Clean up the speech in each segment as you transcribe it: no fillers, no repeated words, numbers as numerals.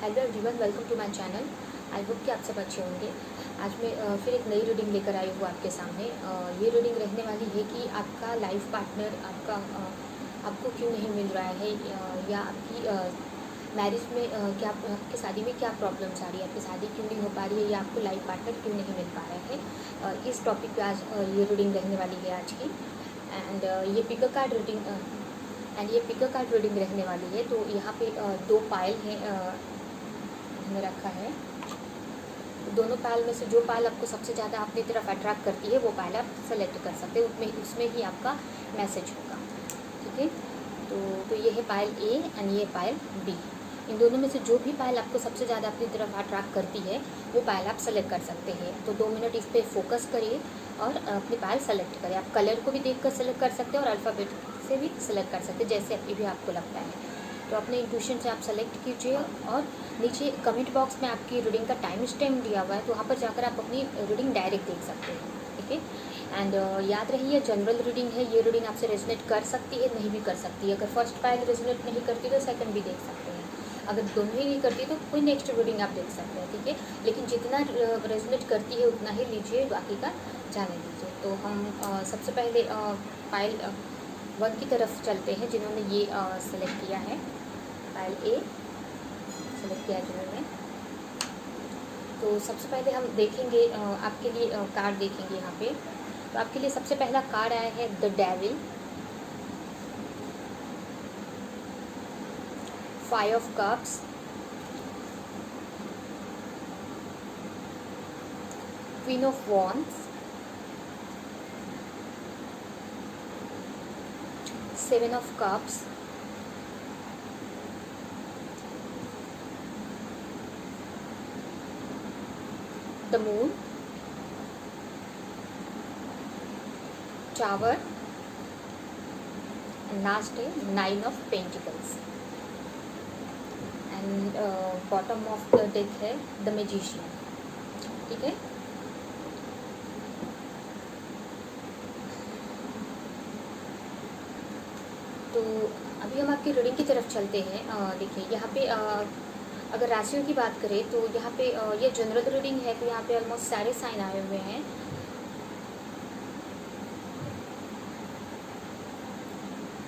Hello everyone, welcome to my channel. I hope कि आप सब अच्छे होंगे। आज मैं फिर एक नई रीडिंग लेकर आई हूँ आपके सामने। ये रीडिंग रहने वाली है कि आपका लाइफ पार्टनर आपको क्यों नहीं मिल रहा है, या आपकी मैरिज में क्या, आपकी शादी में क्या प्रॉब्लम्स आ रही है, आपकी शादी क्यों नहीं हो पा रही है, या आपको लाइफ पार्टनर क्यों नहीं मिल पा रहा है। इस टॉपिक पे आज ये रीडिंग रहने वाली है आज की। एंड ये पिकर कार्ड रीडिंग रहने वाली है। तो यहाँ पे दो पायल हैं में रखा है। दोनों पायल में से जो पायल आपको सबसे ज़्यादा अपनी तरफ अट्रैक्ट करती है वो पायल आप सेलेक्ट कर सकते हैं, उसमें ही आपका मैसेज होगा। ठीक है, तो ये है पायल ए एंड ये पायल बी। इन दोनों में से जो भी पायल आपको सबसे ज़्यादा अपनी तरफ अट्रैक्ट करती है वो पायल आप सेलेक्ट कर सकते हैं। तो 2 मिनट इस पर फोकस करिए और अपनी पायल सेलेक्ट करें। आप कलर को भी देख कर सेलेक्ट कर सकते हैं और अल्फ़ाबेट से भी सेलेक्ट कर सकते हैं, जैसे अभी भी आपको लगता है। तो अपने इंट्यूशन से आप सेलेक्ट कीजिए और नीचे कमेंट बॉक्स में आपकी रीडिंग का टाइम स्टैम्प दिया हुआ है, तो वहाँ पर जाकर आप अपनी रीडिंग डायरेक्ट देख सकते हैं। ठीक है, एंड याद रहिए जनरल रीडिंग है। ये रीडिंग आपसे रेजोनेट कर सकती है, नहीं भी कर सकती है। अगर फर्स्ट पायल रेजोनेट नहीं करती तो सेकंड भी देख सकते हैं। अगर दोनों ही नहीं करती तो कोई नेक्स्ट रीडिंग आप देख सकते हैं। ठीक है, लेकिन जितना रेजोनेट करती है उतना ही लीजिए, बाकी का जाने दीजिए। तो हम सबसे पहले पायल 1 की तरफ चलते हैं, जिन्होंने ये सेलेक्ट किया है। पायल ए सेलेक्ट किया जिन्होंने। तो सबसे पहले हम देखेंगे आपके लिए कार्ड देखेंगे यहाँ पे। तो आपके लिए सबसे पहला कार्ड आया है the devil, 5 of cups, queen of wands, 7 of cups, the moon, tower, and last है 9 of pentacles. And bottom of the deck है द मैजिशियन। ठीक है, तो अभी हम आपकी रीडिंग की तरफ चलते हैं। देखिए यहाँ पे अगर राशियों की बात करें तो यहाँ पे ये जनरल रीडिंग है, तो यहाँ पे ऑलमोस्ट सारे साइन आए हुए हैं।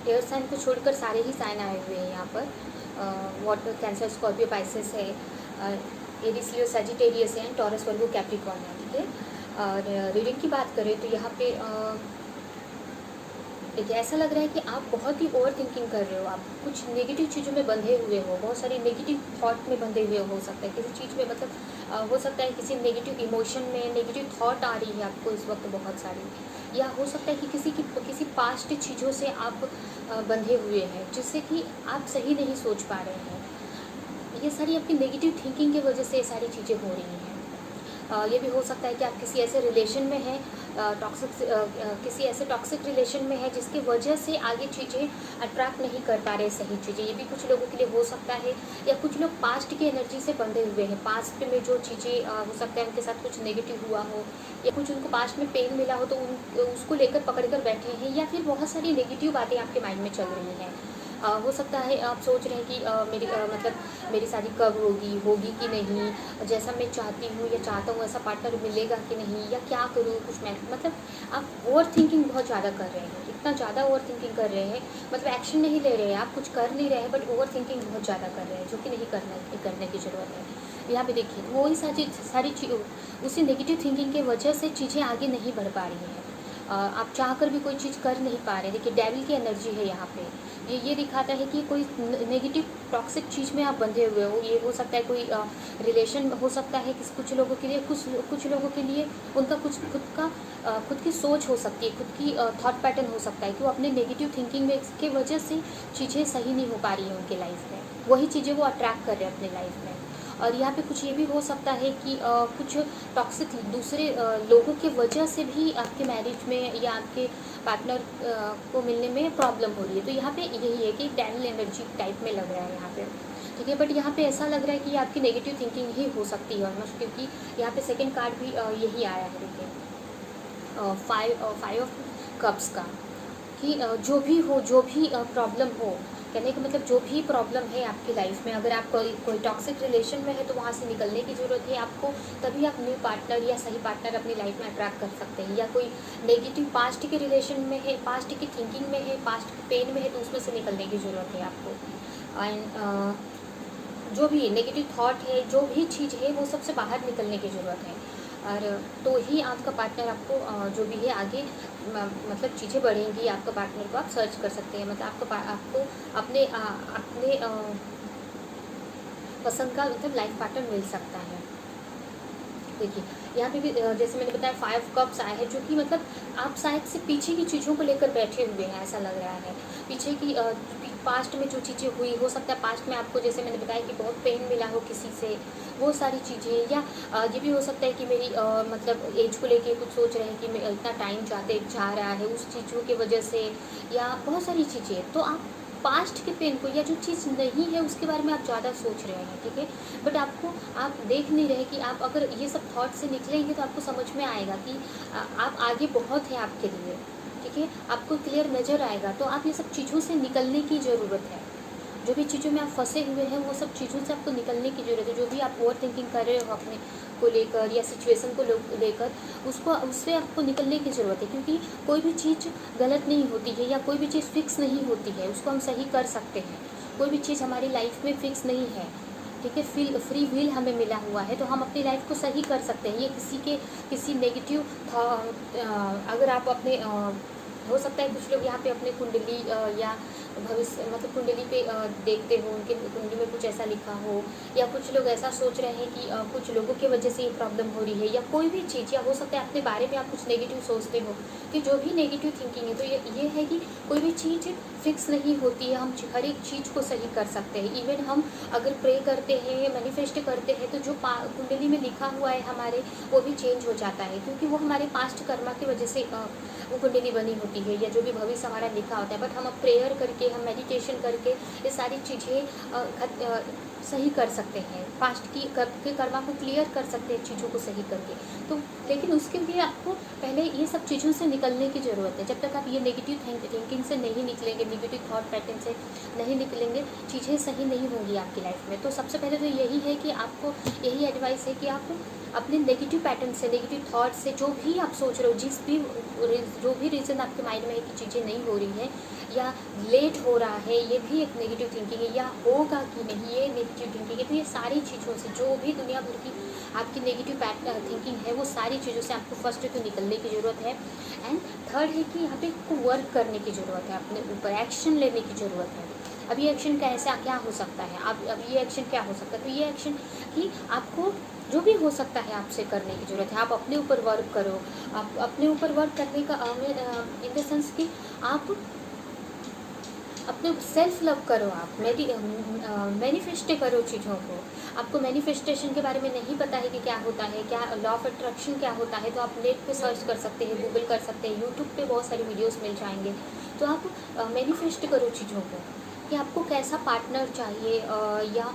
एयर साइन को छोड़कर सारे ही साइन आए हुए हैं यहाँ पर। वाटर, कैंसर, स्कॉर्पियो, पाइसेस है, एरिस, लियो, सजिटेरियस है, टॉरस, वर्गो, कैप्रिकॉर्न है। ठीक है, और रीडिंग की बात करें तो यहाँ पे देखिए ऐसा लग रहा है कि आप बहुत ही ओवर थिंकिंग कर रहे हो। आप कुछ नेगेटिव चीज़ों में बंधे हुए हो, बहुत सारी नेगेटिव थॉट में बंधे हुए हो सकता है किसी चीज़ में, मतलब हो सकता है किसी नेगेटिव इमोशन में नेगेटिव थॉट आ रही है आपको इस वक्त बहुत सारी, या हो सकता है कि किसी पास्ट चीज़ों से आप बंधे हुए हैं जिससे कि आप सही नहीं सोच पा रहे हैं। ये सारी आपकी नेगेटिव थिंकिंग की वजह से ये सारी चीज़ें हो रही हैं। ये भी हो सकता है कि आप किसी ऐसे रिलेशन में हैं, किसी ऐसे टॉक्सिक रिलेशन में है जिसकी वजह से आगे चीज़ें अट्रैक्ट नहीं कर पा रहे सही चीज़ें। ये भी कुछ लोगों के लिए हो सकता है, या कुछ लोग पास्ट की एनर्जी से बंधे हुए हैं। पास्ट में जो चीज़ें हो सकता है उनके साथ कुछ नेगेटिव हुआ हो, या कुछ उनको पास्ट में पेन मिला हो तो उसको लेकर पकड़ कर बैठे हैं, या फिर बहुत सारी नेगेटिव बातें आपके माइंड में चल रही हैं। हो सकता है आप सोच रहे हैं कि मतलब मेरी शादी कब होगी कि नहीं, जैसा मैं चाहती हूँ या चाहता हूँ ऐसा पार्टनर मिलेगा कि नहीं, या क्या करूँ कुछ मैं, मतलब आप ओवर थिंकिंग बहुत ज़्यादा कर रहे हैं। इतना ज़्यादा ओवर थिंकिंग कर रहे हैं, मतलब एक्शन नहीं ले रहे हैं, आप कुछ कर नहीं रहे हैं, बट ओवर थिंकिंग बहुत ज़्यादा कर रहे हैं, जो कि नहीं करने की ज़रूरत है। यहाँ पे देखिए वही सारी उसी नेगेटिव थिंकिंग की वजह से चीज़ें आगे नहीं बढ़ पा रही हैं। आप चाहकर भी कोई चीज़ कर नहीं पा रहे। देखिए डेविल की एनर्जी है यहाँ पे। ये दिखाता है कि कोई नेगेटिव टॉक्सिक चीज़ में आप बंधे हुए हो। ये हो सकता है कोई रिलेशन हो सकता है कि कुछ लोगों के लिए, कुछ लोगों के लिए उनका कुछ खुद की सोच हो सकती है, खुद की थॉट पैटर्न हो सकता है कि वो अपने नेगेटिव थिंकिंग में की वजह से चीज़ें सही नहीं हो पा रही हैं उनके लाइफ में। वही चीज़ें वो अट्रैक्ट कर रहे हैं अपने लाइफ में। और यहाँ पे कुछ ये भी हो सकता है कि कुछ टॉक्सिक दूसरे लोगों की वजह से भी आपके मैरिज में या आपके पार्टनर को मिलने में प्रॉब्लम हो रही है। तो यहाँ पे यही है कि डेविल एनर्जी टाइप में लग रहा है यहाँ पे। ठीक है, बट यहाँ पे ऐसा लग रहा है कि आपकी नेगेटिव थिंकिंग ही हो सकती है ऑलमोस्ट, क्योंकि यहाँ पे सेकंड कार्ड भी यही आया है। देखिए 5 ऑफ कप्स का, कि जो भी प्रॉब्लम हो कहने का मतलब जो भी प्रॉब्लम है आपकी लाइफ में, अगर आप कोई टॉक्सिक रिलेशन में है तो वहाँ से निकलने की ज़रूरत है आपको, तभी आप न्यू पार्टनर या सही पार्टनर अपनी लाइफ में अट्रैक्ट कर सकते हैं। या कोई नेगेटिव पास्ट के रिलेशन में है, पास्ट की थिंकिंग में है, पास्ट के पेन में है, तो उसमें से निकलने की ज़रूरत है आपको। एंड जो भी नेगेटिव थॉट है, जो भी चीज़ है, वो सबसे बाहर निकलने की ज़रूरत है। और तो ही आपका पार्टनर आपको जो भी है आगे मतलब चीज़ें बढ़ेंगी, आपका पार्टनर को आप सर्च कर सकते हैं। मतलब आपको अपने पसंद का मतलब लाइफ पार्टनर मिल सकता है। देखिए यहाँ पे भी जैसे मैंने बताया 5 कप्स आए हैं, जो कि मतलब आप शायद से पीछे की चीज़ों को लेकर बैठे हुए हैं, ऐसा लग रहा है। पीछे की पास्ट में जो चीज़ें हुई, हो सकता है पास्ट में आपको, जैसे मैंने बताया कि बहुत पेन मिला हो किसी से, वो सारी चीज़ें। या ये भी हो सकता है कि मेरी मतलब एज को लेके कुछ सोच रहे हैं कि मैं इतना टाइम जा रहा है उस चीज़ों की वजह से, या बहुत सारी चीज़ें। तो आप पास्ट के पेन को, या जो चीज़ नहीं है उसके बारे में आप ज़्यादा सोच रहे हैं, ठीक है। बट आप देख नहीं रहे कि आप अगर ये सब थॉट से निकलेंगे तो आपको समझ में आएगा कि आप आगे बहुत है आपके लिए, ठीक है। आपको क्लियर नज़र आएगा। तो आप ये सब चीज़ों से निकलने की ज़रूरत है। जो भी चीज़ों में आप फंसे हुए हैं, वो सब चीज़ों से आपको निकलने की ज़रूरत है। जो भी आप ओवर थिंकिंग कर रहे हो अपने को लेकर या सिचुएशन को लेकर, उससे आपको निकलने की ज़रूरत है। क्योंकि कोई भी चीज़ गलत नहीं होती है, या कोई भी चीज़ फिक्स नहीं होती है, उसको हम सही कर सकते हैं। कोई भी चीज़ हमारी लाइफ में फिक्स नहीं है, ठीक है। फ्री विल हमें मिला हुआ है, तो हम अपनी लाइफ को सही कर सकते हैं। ये किसी नेगेटिव अगर आप अपने हो सकता है कुछ लोग यहाँ पे अपने कुंडली या भविष्य मतलब कुंडली पे देखते हो, उनके कुंडली में कुछ ऐसा लिखा हो, या कुछ लोग ऐसा सोच रहे हैं कि कुछ लोगों की वजह से ये प्रॉब्लम हो रही है, या कोई भी चीज़। या हो सकता है अपने बारे में आप कुछ नेगेटिव सोचते हो, कि जो भी नेगेटिव थिंकिंग है, तो ये है कि कोई भी चीज़ फिक्स नहीं होती है। हम हर एक चीज़ को सही कर सकते हैं। इवन हम अगर प्रे करते हैं, मैनिफेस्ट करते हैं, तो जो कुंडली में लिखा हुआ है हमारे, वो भी चेंज हो जाता है, क्योंकि वो हमारे पास्ट कर्मा की वजह से वो कुंडली बनी होती है, या जो भी भविष्य हमारा लिखा होता है। बट हम अब प्रेयर करके, हम मेडिटेशन करके ये सारी चीज़ें सही कर सकते हैं। पास्ट के कर्मा को क्लियर कर सकते हैं चीज़ों को सही करके। तो लेकिन उसके लिए आपको पहले ये सब चीज़ों से निकलने की ज़रूरत है। जब तक आप ये नेगेटिव थिंकिंग से नहीं निकलेंगे, नेगेटिव थॉट पैटर्न से नहीं निकलेंगे, चीज़ें सही नहीं होंगी आपकी लाइफ में। तो सबसे पहले तो यही है कि आपको यही एडवाइस है कि आप अपने नेगेटिव पैटर्न से, नेगेटिव थॉट से, जो भी आप सोच रहे हो, जो भी रीज़न आपके माइंड में है कि चीज़ें नहीं हो रही है, या लेट हो रहा है, ये भी एक नेगेटिव थिंकिंग है, या होगा कि नहीं, ये नेगेटिव थिंकिंग है। तो ये सारी चीज़ों से, जो भी दुनिया भर की आपकी नेगेटिव थिंकिंग है, वो सारी चीज़ों से आपको फर्स्ट तो निकलने की ज़रूरत है। एंड थर्ड है कि यहाँ पे आपको वर्क करने की ज़रूरत है, अपने ऊपर एक्शन लेने की ज़रूरत है। अब ये एक्शन क्या हो सकता है? अब ये एक्शन क्या हो सकता है? तो ये एक्शन कि आपको जो भी हो सकता है आपसे करने की ज़रूरत है। आप अपने ऊपर वर्क करो। आप अपने ऊपर वर्क करने का इन द सेंस कि आप अपने सेल्फ लव करो। आप मैनिफेस्ट करो चीज़ों को। आपको मैनिफेस्टेशन के बारे में नहीं पता है कि क्या होता है, क्या लॉ ऑफ अट्रैक्शन क्या होता है, तो आप नेट पे सर्च कर सकते हैं, गूगल कर सकते हैं, यूट्यूब पे बहुत सारी वीडियोस मिल जाएंगे। तो आप मैनिफेस्ट करो चीज़ों को कि आपको कैसा पार्टनर चाहिए, या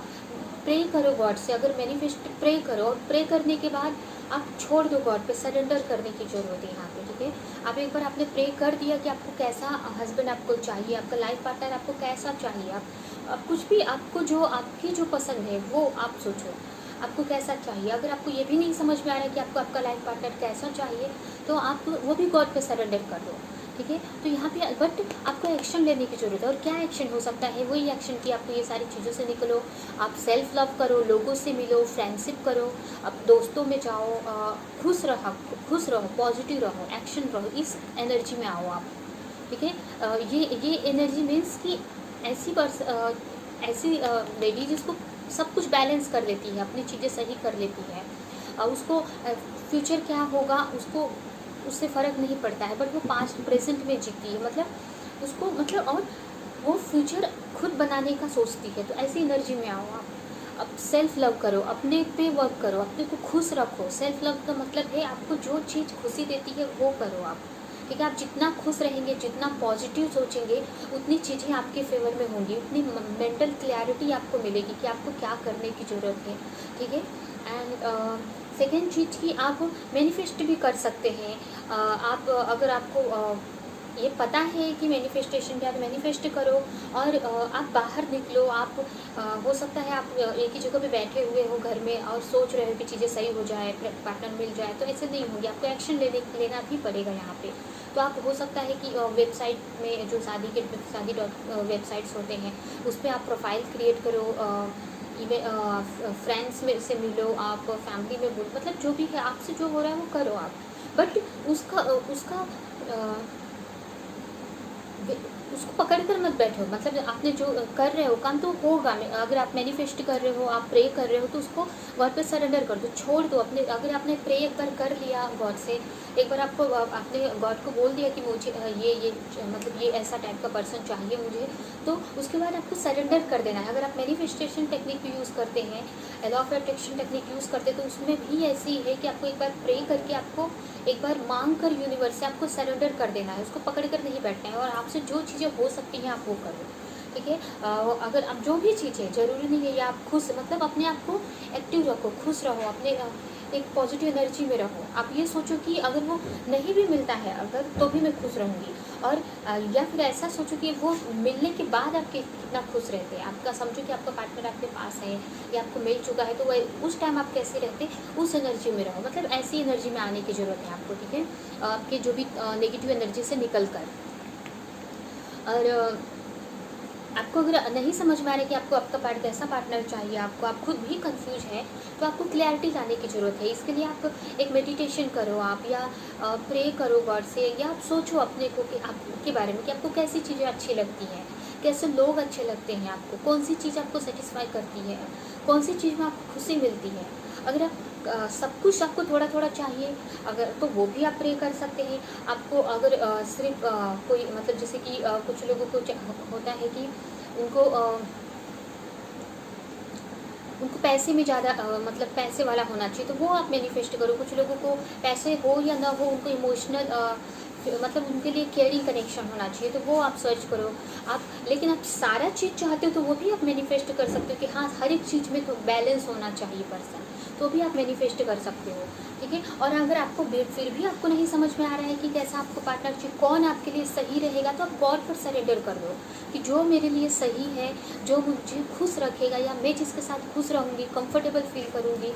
प्रे करो गॉड से। अगर मैनिफेस्ट प्रे करो, और प्रे करने के बाद आप छोड़ दो गॉड पे, सरेंडर करने की ज़रूरत है यहाँ पे, ठीक है। आप एक बार आपने प्रे कर दिया कि आपको कैसा हस्बैंड आपको चाहिए, आपका लाइफ पार्टनर आपको कैसा चाहिए, आप कुछ भी आपको जो आपकी जो पसंद है वो आप सोचो, आपको कैसा चाहिए। अगर आपको ये भी नहीं समझ में आ रहा है कि आपको आपका लाइफ पार्टनर कैसा चाहिए, तो आप वो भी गॉड पे सरेंडर कर दो, ठीक है। तो यहाँ पे बट आपको एक्शन लेने की ज़रूरत है। और क्या एक्शन हो सकता है? वही एक्शन कि आपको ये सारी चीज़ों से निकलो, आप सेल्फ लव करो, लोगों से मिलो, फ्रेंडशिप करो, आप दोस्तों में जाओ, खुश रहो, पॉजिटिव रहो, एक्शन रहो, इस एनर्जी में आओ आप, ठीक है। ये एनर्जी मीन्स कि ऐसी लेडी जिसको सब कुछ बैलेंस कर लेती है, अपनी चीज़ें सही कर लेती है, उसको फ्यूचर क्या होगा उससे फ़र्क नहीं पड़ता है, बट वो पास्ट प्रेजेंट में जीती है। मतलब उसको और वो फ्यूचर खुद बनाने का सोचती है। तो ऐसी एनर्जी में आओ आप। अब सेल्फ लव करो, अपने पे वर्क करो, अपने को खुश रखो। सेल्फ लव का मतलब है आपको जो चीज़ खुशी देती है वो करो आप, ठीक है। आप जितना खुश रहेंगे, जितना पॉजिटिव सोचेंगे, उतनी चीज़ें आपके फेवर में होंगी, उतनी मेंटल क्लैरिटी आपको मिलेगी कि आपको क्या करने की ज़रूरत है, ठीक है। एंड सेकेंड चीज़ कि आप मैनिफेस्ट भी कर सकते हैं। आप अगर आपको ये पता है कि मैनिफेस्टेशन क्या है, मैनिफेस्ट करो और आप बाहर निकलो। आप हो सकता है आप एक ही जगह पे बैठे हुए हो घर में और सोच रहे हो कि चीज़ें सही हो जाए, पार्टनर मिल जाए, तो ऐसे नहीं होंगे, आपको एक्शन लेना भी पड़ेगा यहाँ पे। तो आप हो सकता है कि वेबसाइट में जो शादी डॉट वेबसाइट्स होते हैं उस पर आप प्रोफाइल क्रिएट करो, फ्रेंड्स में से मिलो, आप फैमिली में बोलो, मतलब जो भी है आपसे जो हो रहा है वो करो आप। बट उसका उसका उसको पकड़ कर मत बैठो, मतलब आपने जो कर रहे हो काम तो होगा। अगर आप मैनिफेस्ट कर रहे हो, आप प्रे कर रहे हो, तो उसको गॉड पे सरेंडर कर दो, छोड़ दो अपने। अगर आपने प्रे एक बार कर लिया गॉड से, एक बार आपको आपने गॉड को बोल दिया कि मुझे ये मतलब ये ऐसा टाइप का पर्सन चाहिए मुझे, तो उसके बाद आपको सरेंडर कर देना है। अगर आप मैनिफेस्टेशन टेक्निक यूज़ करते हैं, law of attraction technique use करते हैं, तो उसमें भी ऐसी है कि आपको एक बार प्रे करके, आपको एक बार मांग कर यूनिवर्स से आपको सरेंडर कर देना है, उसको पकड़ कर नहीं बैठना है, और आपसे जो चीज़ें हो सकती हैं आप वो करो। ठीक है, अगर आप जो भी चीज़ें, ज़रूरी नहीं है या आप खुश, मतलब अपने आप को एक्टिव रखो, खुश रहो, अपने एक पॉजिटिव एनर्जी में रहो। आप ये सोचो कि अगर वो नहीं भी मिलता है अगर, तो भी मैं खुश रहूँगी। और या फिर ऐसा सोचो कि वो मिलने के बाद आप कितना खुश रहते हैं। आपका समझो कि आपका पार्टनर आपके पास है या आपको मिल चुका है, तो वह उस टाइम आप कैसे रहते, उस एनर्जी में रहो, मतलब ऐसी एनर्जी में आने की ज़रूरत है आपको। ठीक है, आपके जो भी नेगेटिव एनर्जी से निकल कर। और आपको अगर नहीं समझ में आ रहा है कि आपको आपका कैसा पार्टनर चाहिए, आपको आप खुद भी कंफ्यूज है, तो आपको क्लैरिटी लाने की ज़रूरत है। इसके लिए आप एक मेडिटेशन करो आप, या प्रे करो गॉड से, या आप सोचो अपने को कि आपके बारे में कि आपको कैसी चीज़ें अच्छी लगती हैं, कैसे लोग अच्छे लगते हैं आपको, कौन सी चीज़ आपको सेटिस्फाई करती है, कौन सी चीज़ में आपको खुशी मिलती है। अगर आप सब कुछ आपको थोड़ा थोड़ा चाहिए अगर, तो वो भी आप प्रे कर सकते हैं। आपको अगर सिर्फ कोई, मतलब जैसे कि कुछ लोगों को होता है कि उनको उनको पैसे में ज़्यादा मतलब पैसे वाला होना चाहिए, तो वो आप मैनिफेस्ट करो। कुछ लोगों को पैसे हो या ना हो, उनको इमोशनल मतलब उनके लिए केयरिंग कनेक्शन होना चाहिए, तो वो आप सर्च करो आप। लेकिन आप सारा चीज़ चाहते हो तो वो भी आप मैनिफेस्ट कर सकते हो कि हाँ, हर एक चीज़ में तो बैलेंस होना चाहिए पर्सन, तो भी आप मैनिफेस्ट कर सकते हो। ठीक है, और अगर आपको फिर भी आपको नहीं समझ में आ रहा है कि कैसा आपको पार्टनर चाहिए, कौन आपके लिए सही रहेगा, तो आप गॉड पर सरेंडर कर दो कि जो मेरे लिए सही है, जो मुझे खुश रखेगा, या मैं जिसके साथ खुश रहूँगी, कंफर्टेबल फील करूँगी,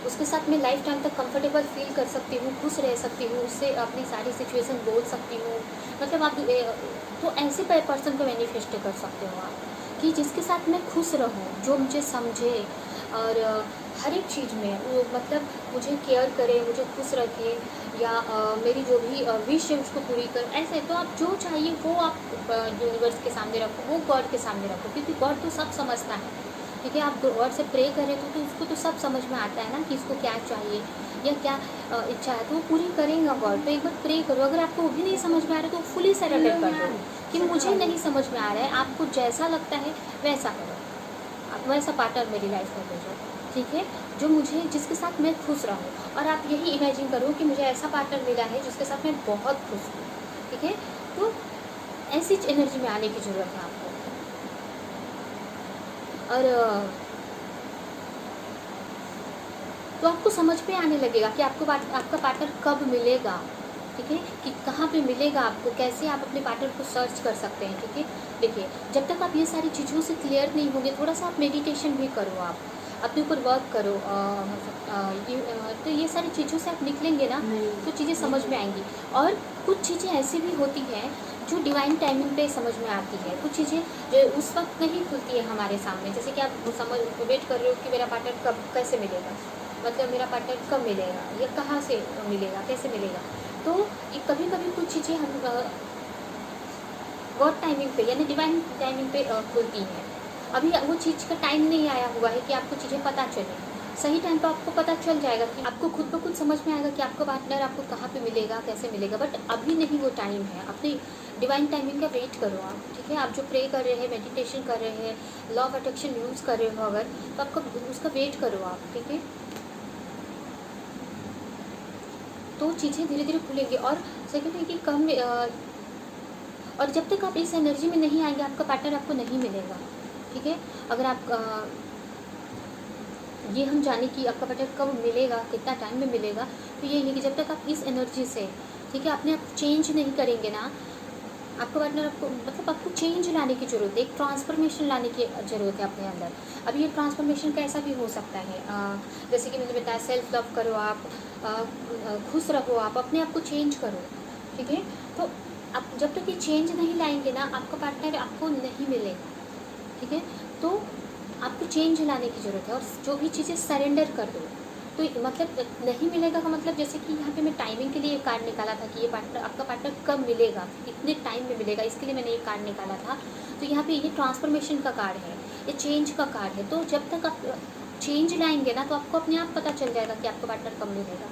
उसके साथ मैं लाइफ टाइम तक कंफर्टेबल फील कर सकती हूँ, खुश रह सकती हूँ, उससे अपनी सारी सिचुएशन बोल सकती हूँ। मतलब आप तो ऐसे पर्सन को मैनिफेस्ट कर सकते हो आप कि जिसके साथ मैं खुश रहूँ, जो मुझे समझे, और हर एक चीज़ में वो मतलब मुझे केयर करे, मुझे खुश रखे, या मेरी जो भी विश है उसको पूरी कर। ऐसे तो आप जो चाहिए वो आप यूनिवर्स के सामने रखो, वो गॉड के सामने रखो, क्योंकि गॉड तो सब समझता है। ठीक है, आप गॉड से प्रे करें तो उसको तो सब समझ में आता है ना कि इसको क्या चाहिए या क्या इच्छा है, तो वो पूरी करेगा गॉड। तो एक बार प्रे करो। अगर आपको वो भी नहीं समझ में आ रहा है तो फुली सरेंडर कर दो कि मुझे नहीं समझ में आ रहा है, आपको जैसा लगता है वैसा करो, आप वैसा पार्टनर मेरी लाइफ में भेजो। ठीक है, जो मुझे, जिसके साथ मैं खुश रहूँ। और आप यही इमेजिन करो कि मुझे ऐसा पार्टनर मिला है जिसके साथ मैं बहुत खुश हूँ। ठीक है, तो ऐसी एनर्जी में आने की ज़रूरत है आपको। और तो आपको समझ में आने लगेगा कि आपका पार्टनर कब मिलेगा। ठीक है, कि कहाँ पे मिलेगा आपको, कैसे आप अपने पार्टनर को सर्च कर सकते हैं। ठीक है, देखिए, जब तक आप ये सारी चीज़ों से क्लियर नहीं होंगे, थोड़ा सा आप मेडिटेशन भी करो, आप अपने ऊपर वर्क करो। तो ये सारी चीज़ों से आप निकलेंगे ना, तो चीज़ें समझ में आएंगी। और कुछ चीज़ें ऐसी भी होती हैं जो डिवाइन टाइमिंग पे समझ में आती है, कुछ चीज़ें जो उस वक्त नहीं खुलती है हमारे सामने। जैसे कि आप वेट कर रहे हो कि मेरा पार्टनर कब, कैसे मिलेगा, मतलब मेरा पार्टनर कब मिलेगा, या कहाँ से मिलेगा, कैसे मिलेगा। तो ये कभी कभी कुछ चीज़ें हम गॉड टाइमिंग पे यानी डिवाइन टाइमिंग पे खुलती हैं। अभी वो चीज़ का टाइम नहीं आया हुआ है कि आपको चीज़ें पता चले। सही टाइम पे आपको पता चल जाएगा कि आपको खुद ब खुद समझ में आएगा कि आपका पार्टनर आपको कहाँ पे मिलेगा, कैसे मिलेगा। बट अभी नहीं वो टाइम है, अपनी डिवाइन टाइमिंग का वेट करो आप। ठीक है, आप जो प्रे कर रहे हैं, मेडिटेशन कर रहे हैं, लॉ ऑफ अट्रैक्शन यूज़ कर रहे हो अगर, तो आपका उसका वेट करो आप। ठीक है, तो चीज़ें धीरे धीरे खुलेंगी। और सेकेंड है कि और जब तक आप इस एनर्जी में नहीं आएंगे, आपका पार्टनर आपको नहीं मिलेगा। ठीक है, अगर आप ये हम जाने कि आपका पार्टनर कब मिलेगा, कितना टाइम में मिलेगा, तो ये है कि जब तक आप इस एनर्जी से, ठीक है, अपने आप चेंज नहीं करेंगे ना, आपका पार्टनर आपको मतलब आपको चेंज लाने की ज़रूरत है, एक ट्रांसफॉर्मेशन लाने की ज़रूरत है अपने अंदर। अब ये ट्रांसफॉर्मेशन कैसा भी हो सकता है, जैसे कि मैंने बताया, सेल्फ लव करो आप, खुश रहो आप, अपने आप को चेंज करो, ठीक है। तो आप जब तक ये चेंज नहीं लाएंगे ना, आपका पार्टनर आपको नहीं मिलेगा, ठीक है। तो आपको चेंज लाने की ज़रूरत है, और जो भी चीज़ें सरेंडर कर दो। तो मतलब नहीं मिलेगा का मतलब, जैसे कि यहाँ पे मैं टाइमिंग के लिए एक कार्ड निकाला था कि ये पार्टनर, आपका पार्टनर कब मिलेगा, कितने टाइम में मिलेगा, इसके लिए मैंने ये कार्ड निकाला था। तो यहाँ पे ये ट्रांसफॉर्मेशन का कार्ड है, ये चेंज का कार्ड है। तो जब तक आप चेंज लाएंगे ना, तो आपको अपने आप पता चल जाएगा कि आपका पार्टनर कब मिलेगा।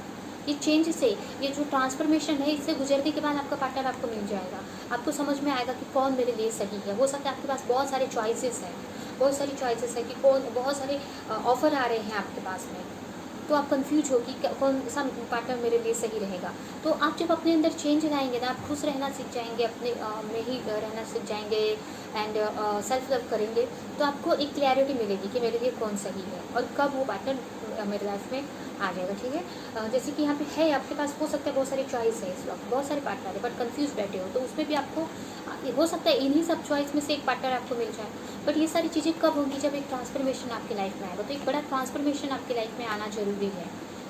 ये चेंज से, ये जो ट्रांसफॉर्मेशन है, इससे गुजरने के बाद आपका पार्टनर आपको मिल जाएगा। आपको समझ में आएगा कि कौन मेरे लिए सही है। हो सकता है आपके पास बहुत सारे चॉइसेस हैं, बहुत सारी चॉइसेस है कि कौन, बहुत सारे ऑफ़र आ रहे हैं आपके पास में, तो आप कंफ्यूज हो कि कौन सा पार्टनर मेरे लिए सही रहेगा। तो आप जब अपने अंदर चेंज लाएंगे ना, आप खुश रहना सीख जाएंगे, अपने में ही रहना सीख जाएंगे, एंड सेल्फ लव करेंगे, तो आपको एक क्लैरिटी मिलेगी कि मेरे लिए कौन सही है और कब वो पार्टनर मेरे लाइफ में आ जाएगा, ठीक है। जैसे कि यहाँ पे है, आपके पास हो सकता है बहुत सारी चॉइस है इस वक्त, बहुत सारे पार्टनर है, बट कंफ्यूज बैठे हो, तो उसमें भी आपको हो सकता है इन्हीं सब चॉइस में से एक पार्टनर आपको मिल जाए। बट ये सारी चीज़ें कब होंगी, जब एक ट्रांसफॉर्मेशन आपकी लाइफ में आएगा। तो एक बड़ा ट्रांसफॉर्मेशन आपकी लाइफ में आना जरूरी है,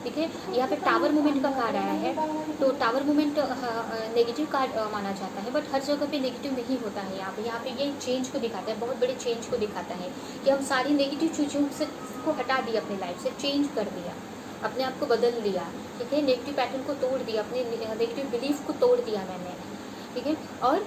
ठीक है। यहाँ पे टावर मूवमेंट का कार्ड आया है, तो टावर मूवमेंट नेगेटिव कार्ड माना जाता है, बट हर जगह पे नेगेटिव नहीं होता है। यहाँ पे ये चेंज को दिखाता है, बहुत बड़े चेंज को दिखाता है कि हम सारी नेगेटिव चीज़ों से को हटा दिया, अपनी लाइफ से चेंज कर दिया, अपने आप को बदल लिया, ठीक है। नेगेटिव पैटर्न को तोड़ दिया, अपने नेगेटिव बिलीफ को तोड़ दिया मैंने, ठीक है। और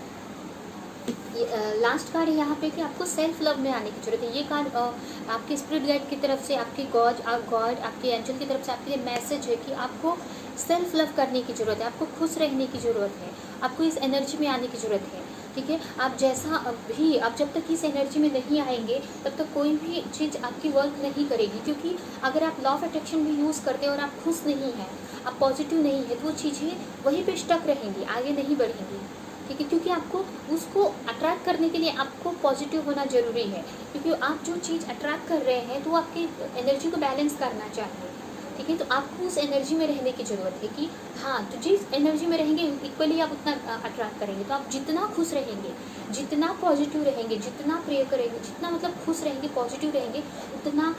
लास्ट कार्ड है यहाँ पे कि आपको सेल्फ लव में आने की जरूरत है। ये कार्ड आपके स्पिरिट गाइड की तरफ से, आपकी गॉड आपके एंजल की तरफ से आपके लिए मैसेज है कि आपको सेल्फ लव करने की ज़रूरत है, आपको खुश रहने की ज़रूरत है, आपको इस एनर्जी में आने की ज़रूरत है, ठीक है। आप जैसा भी, आप जब तक इस एनर्जी में नहीं आएंगे, तब तक कोई भी चीज़ आपकी वर्क नहीं करेगी। क्योंकि अगर आप लॉ ऑफ अट्रैक्शन भी यूज़ करते हैं और आप खुश नहीं हैं, आप पॉजिटिव नहीं है, तो वो चीज़ें वहीं पे स्टक रहेंगी, आगे नहीं बढ़ेंगी, ठीक है। क्योंकि आपको उसको अट्रैक्ट करने के लिए आपको पॉजिटिव होना ज़रूरी है, क्योंकि आप जो चीज़ अट्रैक्ट कर रहे हैं, तो वो आपकी एनर्जी को बैलेंस करना चाहिए, ठीक है। तो आपको उस एनर्जी में रहने की ज़रूरत है कि हाँ, तो जिस एनर्जी में रहेंगे इक्वली आप उतना अट्रैक्ट करेंगे। तो आप जितना खुश रहेंगे, जितना पॉजिटिव रहेंगे, जितना प्रे करेंगे, जितना मतलब खुश रहेंगे, पॉजिटिव रहेंगे, उतना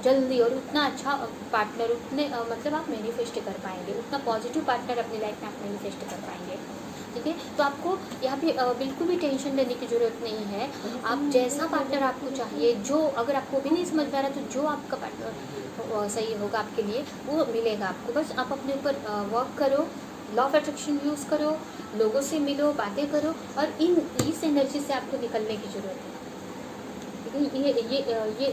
जल्दी और उतना अच्छा पार्टनर, उतने मतलब आप मैनिफेस्ट कर पाएंगे, उतना पॉजिटिव पार्टनर अपनी लाइफ में आप मैनिफेस्ट कर पाएंगे, ठीक है। तो आपको यहाँ पे बिल्कुल भी टेंशन लेने की ज़रूरत नहीं है। आप जैसा पार्टनर आपको चाहिए, जो अगर आपको भी नहीं समझ में आ रहा, तो जो आपका पार्टनर सही होगा आपके लिए, वो मिलेगा आपको। बस आप अपने ऊपर वर्क करो, लॉ ऑफ अट्रैक्शन यूज़ करो, लोगों से मिलो, बातें करो, और इस एनर्जी से आपको निकलने की ज़रूरत है, ठीक है। ये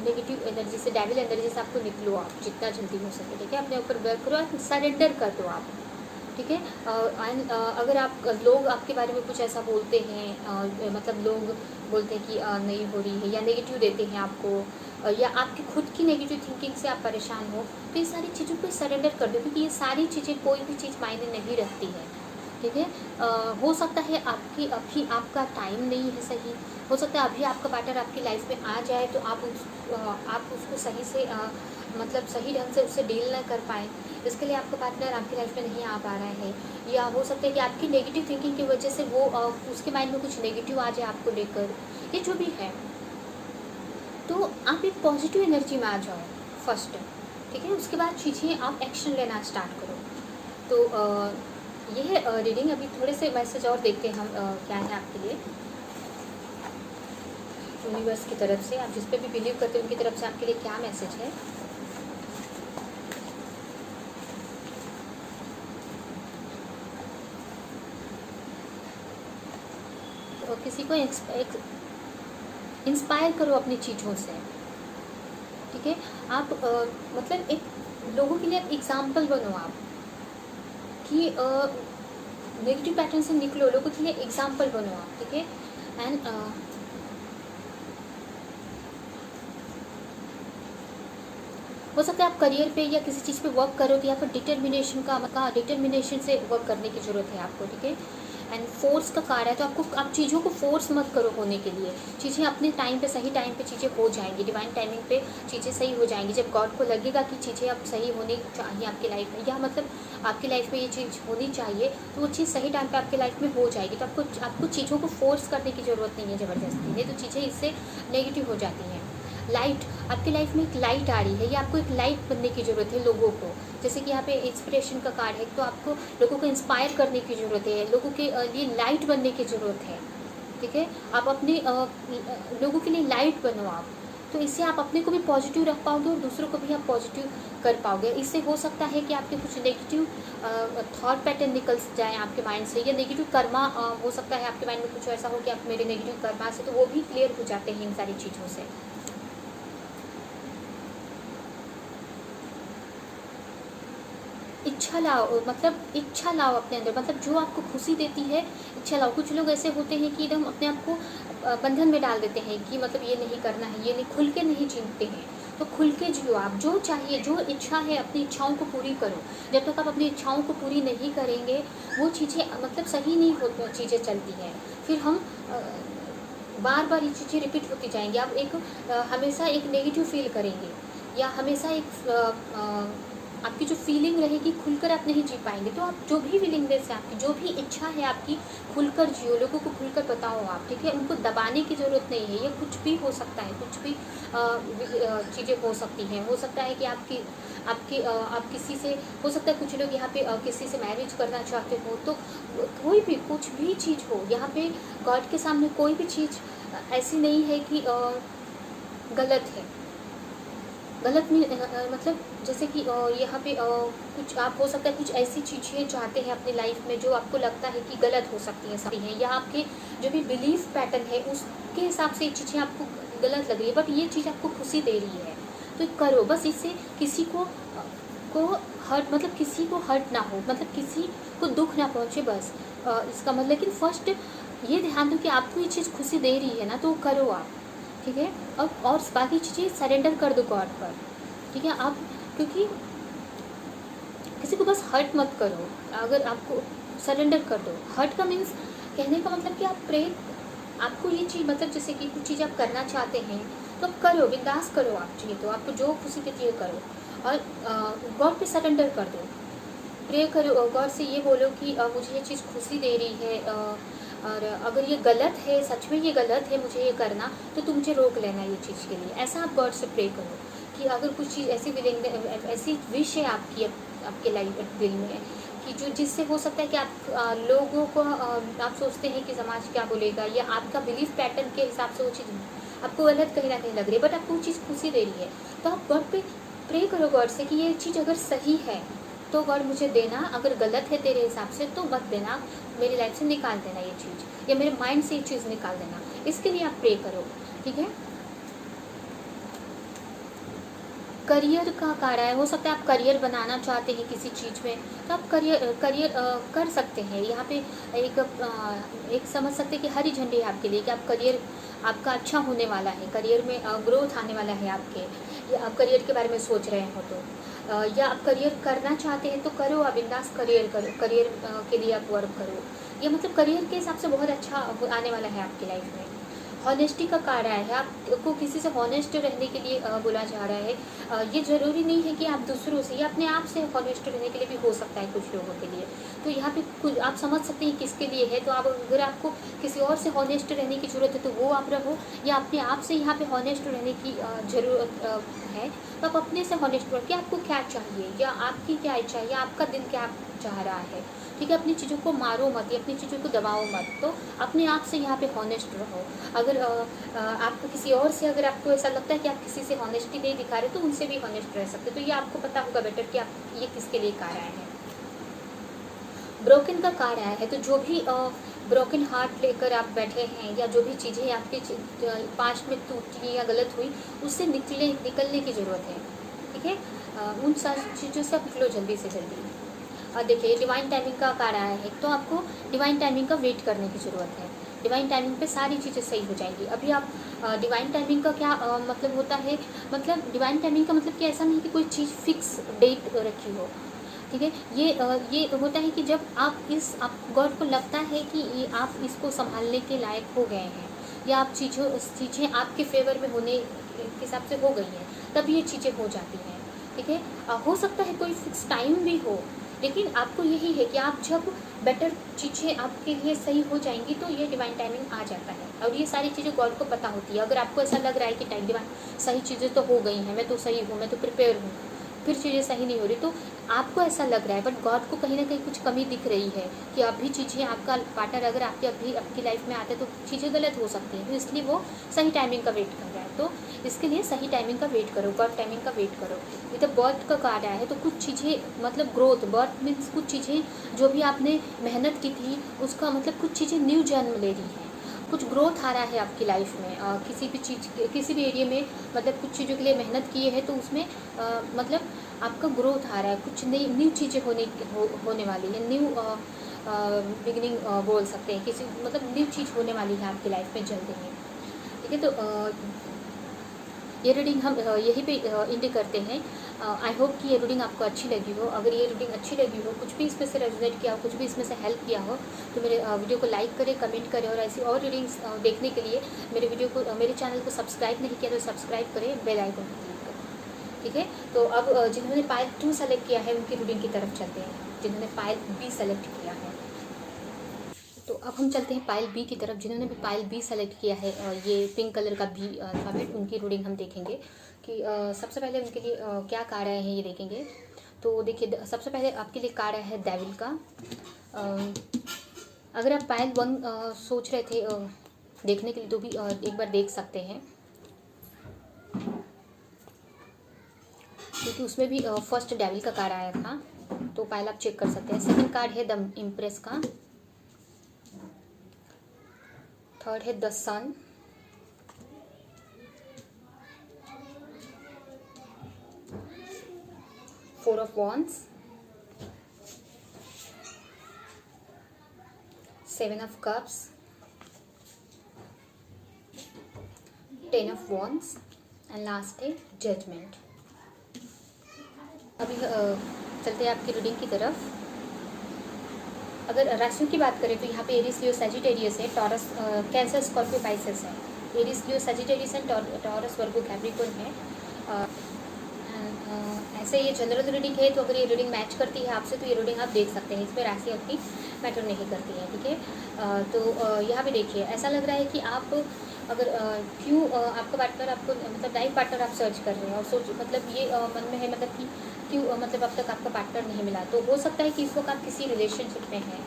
नेगेटिव एनर्जी से, डेविल एनर्जी से आपको निकलो आप जितना जल्दी हो सके, ठीक है। अपने ऊपर वर्क करो, आप सरेंडर कर दो आप, ठीक है। एंड अगर आप, लोग आपके बारे में कुछ ऐसा बोलते हैं, मतलब लोग बोलते हैं कि नहीं हो रही है, या नेगेटिव देते हैं आपको, या आपकी खुद की नेगेटिव थिंकिंग से आप परेशान हो, तो ये सारी चीज़ों को सरेंडर कर दो, क्योंकि ये सारी चीज़ें, कोई भी चीज़ मायने नहीं रखती है, ठीक है। हो सकता है आपकी अभी आपका टाइम नहीं है सही, हो सकता है अभी आपका पार्टनर आपकी लाइफ में आ जाए, तो आप उसको सही से मतलब सही ढंग से उससे डील ना कर पाएँ, इसके लिए आपका पार्टनर आपकी लाइफ में नहीं आ पा रहा है। या हो सकता है कि आपकी नेगेटिव थिंकिंग की वजह से वो उसके माइंड में कुछ नेगेटिव आ जाए आपको लेकर, ये जो भी है। तो आप एक पॉजिटिव एनर्जी में आ जाओ फर्स्ट, ठीक है। उसके बाद चीज़ें आप एक्शन लेना स्टार्ट करो। तो ये है रीडिंग। अभी थोड़े से मैसेज और देखते हैं हम क्या है आपके लिए यूनिवर्स की तरफ से। आप जिस पे भी बिलीव करते हैं उनकी तरफ से आपके लिए क्या मैसेज है। तो किसी को इंस्पायर करो अपनी चीज़ों से, ठीक है। आप मतलब एक लोगों के लिए एग्जाम्पल बनो आप, कि नेगेटिव पैटर्न से निकलो, लोगों के लिए एग्जाम्पल बनो आप, ठीक है। एंड हो सकता है आप करियर पे या किसी चीज़ पे वर्क करो, तो या फिर डिटर्मिनेशन से वर्क करने की ज़रूरत है आपको, ठीक है। एंड फोर्स का कार्ड है, तो आप चीज़ों को फोर्स मत करो होने के लिए। चीज़ें अपने टाइम पे, सही टाइम पे चीज़ें हो जाएंगी, डिवाइन टाइमिंग पे चीज़ें सही हो जाएंगी। जब गॉड को लगेगा कि चीज़ें अब सही होनी चाहिए आपकी लाइफ में, या मतलब आपकी लाइफ में ये चीज़ होनी चाहिए, तो वो चीज़ सही टाइम पे आपकी लाइफ में हो जाएगी। तो आपको चीज़ों को फोर्स करने की ज़रूरत नहीं है ज़बरदस्ती, नहीं तो चीज़ें इससे नेगेटिव हो जाती हैं। लाइट, आपकी लाइफ में एक लाइट आ रही है, या आपको एक लाइट बनने की ज़रूरत है लोगों को। जैसे कि यहाँ पे इंस्पिरेशन का कार्ड है, तो आपको लोगों को इंस्पायर करने की ज़रूरत है, लोगों के लिए लाइट बनने की ज़रूरत है। ठीक है, आप अपने लोगों के लिए लाइट बनो आप, तो इससे आप अपने को भी पॉजिटिव रख पाओगे और दूसरों को भी आप पॉजिटिव कर पाओगे। इससे हो सकता है कि आपके कुछ नेगेटिव थॉट पैटर्न निकल जाए आपके माइंड से, या नेगेटिव कर्मा हो सकता है आपके माइंड में कुछ ऐसा हो कि आप मेरे नेगेटिव कर्मा से, तो वो भी क्लियर हो जाते हैं इन सारी चीज़ों से। इच्छा लाओ, मतलब इच्छा लाओ अपने अंदर, मतलब जो आपको खुशी देती है इच्छा लाओ। कुछ लोग ऐसे होते हैं कि एकदम अपने आप को बंधन में डाल देते हैं कि मतलब ये नहीं करना है, ये नहीं, खुल के नहीं जीते हैं। तो खुल के जियो आप, जो चाहिए, जो इच्छा है अपनी इच्छाओं को पूरी करो। जब तक आप अपनी इच्छाओं को पूरी नहीं करेंगे वो चीज़ें मतलब सही नहीं हो, चीज़ें चलती हैं, फिर हम बार बार ये चीज़ें रिपीट होती जाएंगी। आप हमेशा एक नेगेटिव फील करेंगे, या हमेशा आपकी जो फीलिंग रहेगी खुलकर आप नहीं जी पाएंगे। तो आप जो भी विलिंगनेस है आपकी, जो भी इच्छा है आपकी, खुलकर जियो, लोगों को खुलकर बताओ आप। ठीक है, उनको दबाने की ज़रूरत नहीं है, ये कुछ भी हो सकता है, कुछ भी चीज़ें हो सकती हैं। हो सकता है कि आप किसी से, हो सकता है कुछ लोग यहाँ पे किसी से मैरिज करना चाहते हो, तो कोई भी कुछ भी चीज़ हो यहाँ पे गॉड के सामने, कोई भी चीज़ ऐसी नहीं है कि गलत है। गलत में मतलब जैसे कि यहाँ पे कुछ आप, हो सकता है कुछ ऐसी चीज़ें चाहते हैं अपनी लाइफ में जो आपको लगता है कि गलत हो सकती हैं, या आपके जो भी बिलीफ पैटर्न है उसके हिसाब से ये चीज़ें आपको गलत लग रही है, बट ये चीज़ आपको खुशी दे रही है, तो करो बस। इससे किसी को हर्ट, मतलब किसी को हर्ट ना हो, मतलब किसी को दुख ना पहुँचे, बस इसका मतलब। लेकिन फर्स्ट ये ध्यान दो कि आपको ये चीज़ खुशी दे रही है ना, तो करो आप। ठीक है, और बाकी चीज़ें सरेंडर कर दो गॉड पर। ठीक है, आप, क्योंकि किसी को बस हर्ट मत करो, अगर आपको सरेंडर कर दो। हर्ट का मीन्स, कहने का मतलब कि आप आपको ये चीज़, मतलब जैसे कि कुछ चीज़ आप करना चाहते हैं तो आप करो, बिंदास करो आप चाहिए तो, आपको जो खुशी देती है करो, और गॉड पे सरेंडर कर दो। प्रे करो गॉड से, ये बोलो कि मुझे ये चीज़ खुशी दे रही है, और अगर ये गलत है, सच में ये गलत है मुझे ये करना, तो तुम मुझे रोक लेना ये चीज़ के लिए। ऐसा आप गॉड से प्रे करो कि अगर कुछ चीज़ ऐसी विश है आपकी, आपके लाइफ दिल में, कि जो जिससे हो सकता है कि आप लोगों को आप सोचते हैं कि समाज क्या बोलेगा, या आपका बिलीफ पैटर्न के हिसाब से वो चीज़ आपको गलत कहीं ना कहीं लग रही है, बट आपको वो चीज़ खुशी दे रही है, तो आप गॉड पे प्रे करो गॉड से कि ये चीज़ अगर सही है तो गॉड मुझे देना, अगर गलत है तेरे हिसाब से तो मत देना, मेरी लाइफ से निकाल देना ये चीज़, या मेरे माइंड से ये चीज़ निकाल देना। इसके लिए आप प्रे करो। ठीक है, करियर का कार्ड है, हो सकता है आप करियर बनाना चाहते हैं किसी चीज़ में, तो आप करियर कर सकते हैं। यहाँ पे एक समझ सकते हैं कि हरी झंडी है आपके लिए, कि आप करियर आपका अच्छा होने वाला है, करियर में ग्रोथ आने वाला है आपके, या आप करियर के बारे में सोच रहे हो तो, या आप करियर करना चाहते हैं तो करो, आप बिंदास करियर करो, करियर के लिए आप वर्क करो, या मतलब करियर के हिसाब से बहुत अच्छा आने वाला है आपकी लाइफ में। हॉनेस्टी का कार्ड आया है, आपको किसी से हॉनेस्ट रहने के लिए बोला जा रहा है। ये ज़रूरी नहीं है कि आप दूसरों से, या अपने आप से हॉनेस्ट रहने के लिए भी हो सकता है कुछ लोगों के लिए। तो यहाँ पे कुछ आप समझ सकते हैं किसके लिए है। तो आप, अगर आपको किसी और से हॉनेस्ट रहने की ज़रूरत है तो वो आप रहो, या अपने आप से यहाँ पे हॉनेस्ट रहने की ज़रूरत है तो आप अपने से हॉनेस्ट रहो कि आपको क्या चाहिए, या आपकी क्या इच्छा है, या आपका दिल क्या चाह रहा है। ठीक है, अपनी चीज़ों को मारो मत, या अपनी चीज़ों को दबाओ मत, तो अपने आप से यहाँ पे हॉनेस्ट रहो। अगर आपको किसी और से, अगर आपको ऐसा लगता है कि आप किसी से हॉनेस्टी नहीं दिखा रहे तो उनसे भी हॉनेस्ट रह सकते, तो ये आपको पता होगा बेटर कि आप ये किसके लिए कार्ड आया है। ब्रोकन का कार्ड आया है, तो जो भी ब्रोकन हार्ट लेकर आप बैठे हैं, या जो भी चीज़ें आपके पास्ट में टूटी या गलत हुई उससे निकलने की ज़रूरत है। ठीक है, उन सारी चीज़ों से आप निकलो जल्दी से जल्दी। और देखिए डिवाइन टाइमिंग का कार्ड आया है, तो आपको डिवाइन टाइमिंग का वेट करने की ज़रूरत है। डिवाइन टाइमिंग पे सारी चीज़ें सही हो जाएंगी। अभी आप डिवाइन टाइमिंग का क्या मतलब होता है, मतलब डिवाइन टाइमिंग का मतलब कि ऐसा नहीं कि कोई चीज़ फिक्स डेट रखी हो। ठीक है। ये होता है कि जब आप गॉड को लगता है कि ये आप इसको संभालने के लायक हो गए हैं, या आप चीज़ें आपके फेवर में होने के हिसाब से हो गई हैं, तब ये चीज़ें हो जाती हैं। ठीक है। हो सकता है कोई फिक्स टाइम भी हो, लेकिन आपको यही है कि आप जब बेटर चीज़ें आपके लिए सही हो जाएंगी तो ये डिवाइन टाइमिंग आ जाता है। और ये सारी चीज़ें गॉड को पता होती है। अगर आपको ऐसा लग रहा है कि टाइम डिवाइन सही चीज़ें तो हो गई हैं, मैं तो सही हूँ, मैं तो प्रिपेयर हूँ, फिर चीज़ें सही नहीं हो रही, तो आपको ऐसा लग रहा है, बट गॉड को कहीं ना कहीं कुछ कमी दिख रही है कि अभी चीज़ें, आपका पार्टनर अगर आपकी लाइफ में आते तो चीज़ें गलत हो सकती हैं, तो इसलिए वो सही टाइमिंग का वेट कर रहा है। तो इसके लिए सही टाइमिंग का वेट करो, गॉड टाइमिंग का वेट करो। इधर बर्थ का कार्ड आया है, तो कुछ चीज़ें मतलब ग्रोथ, बर्थ मीन्स कुछ चीज़ें जो भी आपने मेहनत की थी उसका मतलब कुछ चीज़ें न्यू जन्म ले रही हैं, कुछ ग्रोथ आ रहा है आपकी लाइफ में। किसी भी चीज़, किसी भी एरिया में मतलब कुछ चीज़ों के लिए मेहनत किए हैं तो उसमें मतलब आपका ग्रोथ आ रहा है, कुछ नई न्यू चीज़ें होने वाली है, न्यू बिगिनिंग बोल सकते हैं, किसी मतलब न्यू चीज़ होने वाली है आपकी लाइफ में जल्द ही। ठीक है। तो ये रीडिंग हम यहीं पे एंड करते हैं। आई होप कि ये रीडिंग आपको अच्छी लगी हो। अगर ये रीडिंग अच्छी लगी हो, कुछ भी इसमें से रेजोनेट किया हो, कुछ भी इसमें से हेल्प किया हो, तो मेरे वीडियो को लाइक करें, कमेंट करें, और ऐसी और रीडिंग्स देखने के लिए मेरे चैनल को सब्सक्राइब नहीं किया तो सब्सक्राइब करें, बेल आइकन को क्लिक करें। ठीक है। तो अब जिन्होंने पाइल 2 सेलेक्ट किया है उनकी रीडिंग की तरफ चलते हैं, जिन्होंने पाइल B सेलेक्ट किया है। तो अब हम चलते हैं पाइल B की तरफ। जिन्होंने भी पाइल B सेलेक्ट किया है, ये पिंक कलर का B अल्फ़ाबेट, उनकी रीडिंग हम देखेंगे कि सबसे पहले उनके लिए क्या कार्ड आए हैं ये देखेंगे। तो देखिए, सबसे पहले आपके लिए कार्ड आया है डेविल का। अगर आप पाइल 1 सोच रहे थे देखने के लिए तो भी एक बार देख सकते हैं, क्योंकि उसमें भी फर्स्ट डेविल का कार्ड आया था, तो पाइल आप चेक कर सकते हैं। सेकंड कार्ड है द इम्प्रेस का, थर्ड है the sun, four of wands, seven of cups, 10 of wands and last है जजमेंट। अभी चलते हैं आपकी रीडिंग की तरफ। अगर राशियों की बात करें तो यहाँ पे एरिस, लियो, सजिटेरियस है, टॉरस, कैंसर, स्कॉर्पियो, पाइसेस है। Aries, Leo, Sagittarius and Taurus, Virgo, Capricorn है। ऐसे ये जनरल रीडिंग है, तो अगर ये रीडिंग मैच करती है आपसे तो ये रीडिंग आप देख सकते हैं, इसमें राशि आपकी मैटर नहीं करती है। ठीक है। तो यहाँ पे देखिए, ऐसा लग रहा है कि आप अगर क्यों आपका पार्टनर आपको मतलब लाइफ पार्टनर आप सर्च कर रहे हैं और सोच मतलब ये मन में है मतलब कि क्यों मतलब अब तक आपका पार्टनर नहीं मिला, तो हो सकता है कि इस वक्त आप किसी रिलेशनशिप में हैं,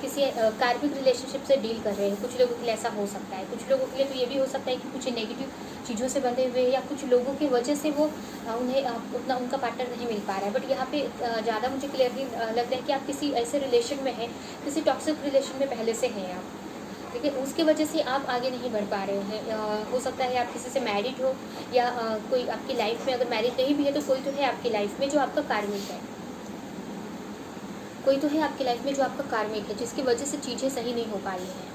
किसी कार्मिक रिलेशनशिप से डील कर रहे हैं। कुछ लोगों के लिए ऐसा हो सकता है, कुछ लोगों के लिए तो ये भी हो सकता है कि कुछ नेगेटिव चीज़ों से बंधे हुए हैं, या कुछ लोगों की वजह से वो उन्हें उतना उनका पार्टनर नहीं मिल पा रहा है। बट यहाँ पे ज़्यादा मुझे क्लियरली लग रहा है कि आप किसी ऐसे रिलेशन में हैं, किसी टॉक्सिक रिलेशन में पहले से हैं आप। ठीक है। उसकी वजह से आप आगे नहीं बढ़ पा रहे हैं। हो सकता है आप किसी से मैरिड हो, या कोई आपकी लाइफ में अगर मैरिड नहीं भी है तो कोई तो है आपकी लाइफ में जो आपका कार्मिक है, कोई तो है आपकी लाइफ में जो आपका कार्मिक है, जिसकी वजह से चीज़ें सही नहीं हो पा रही हैं।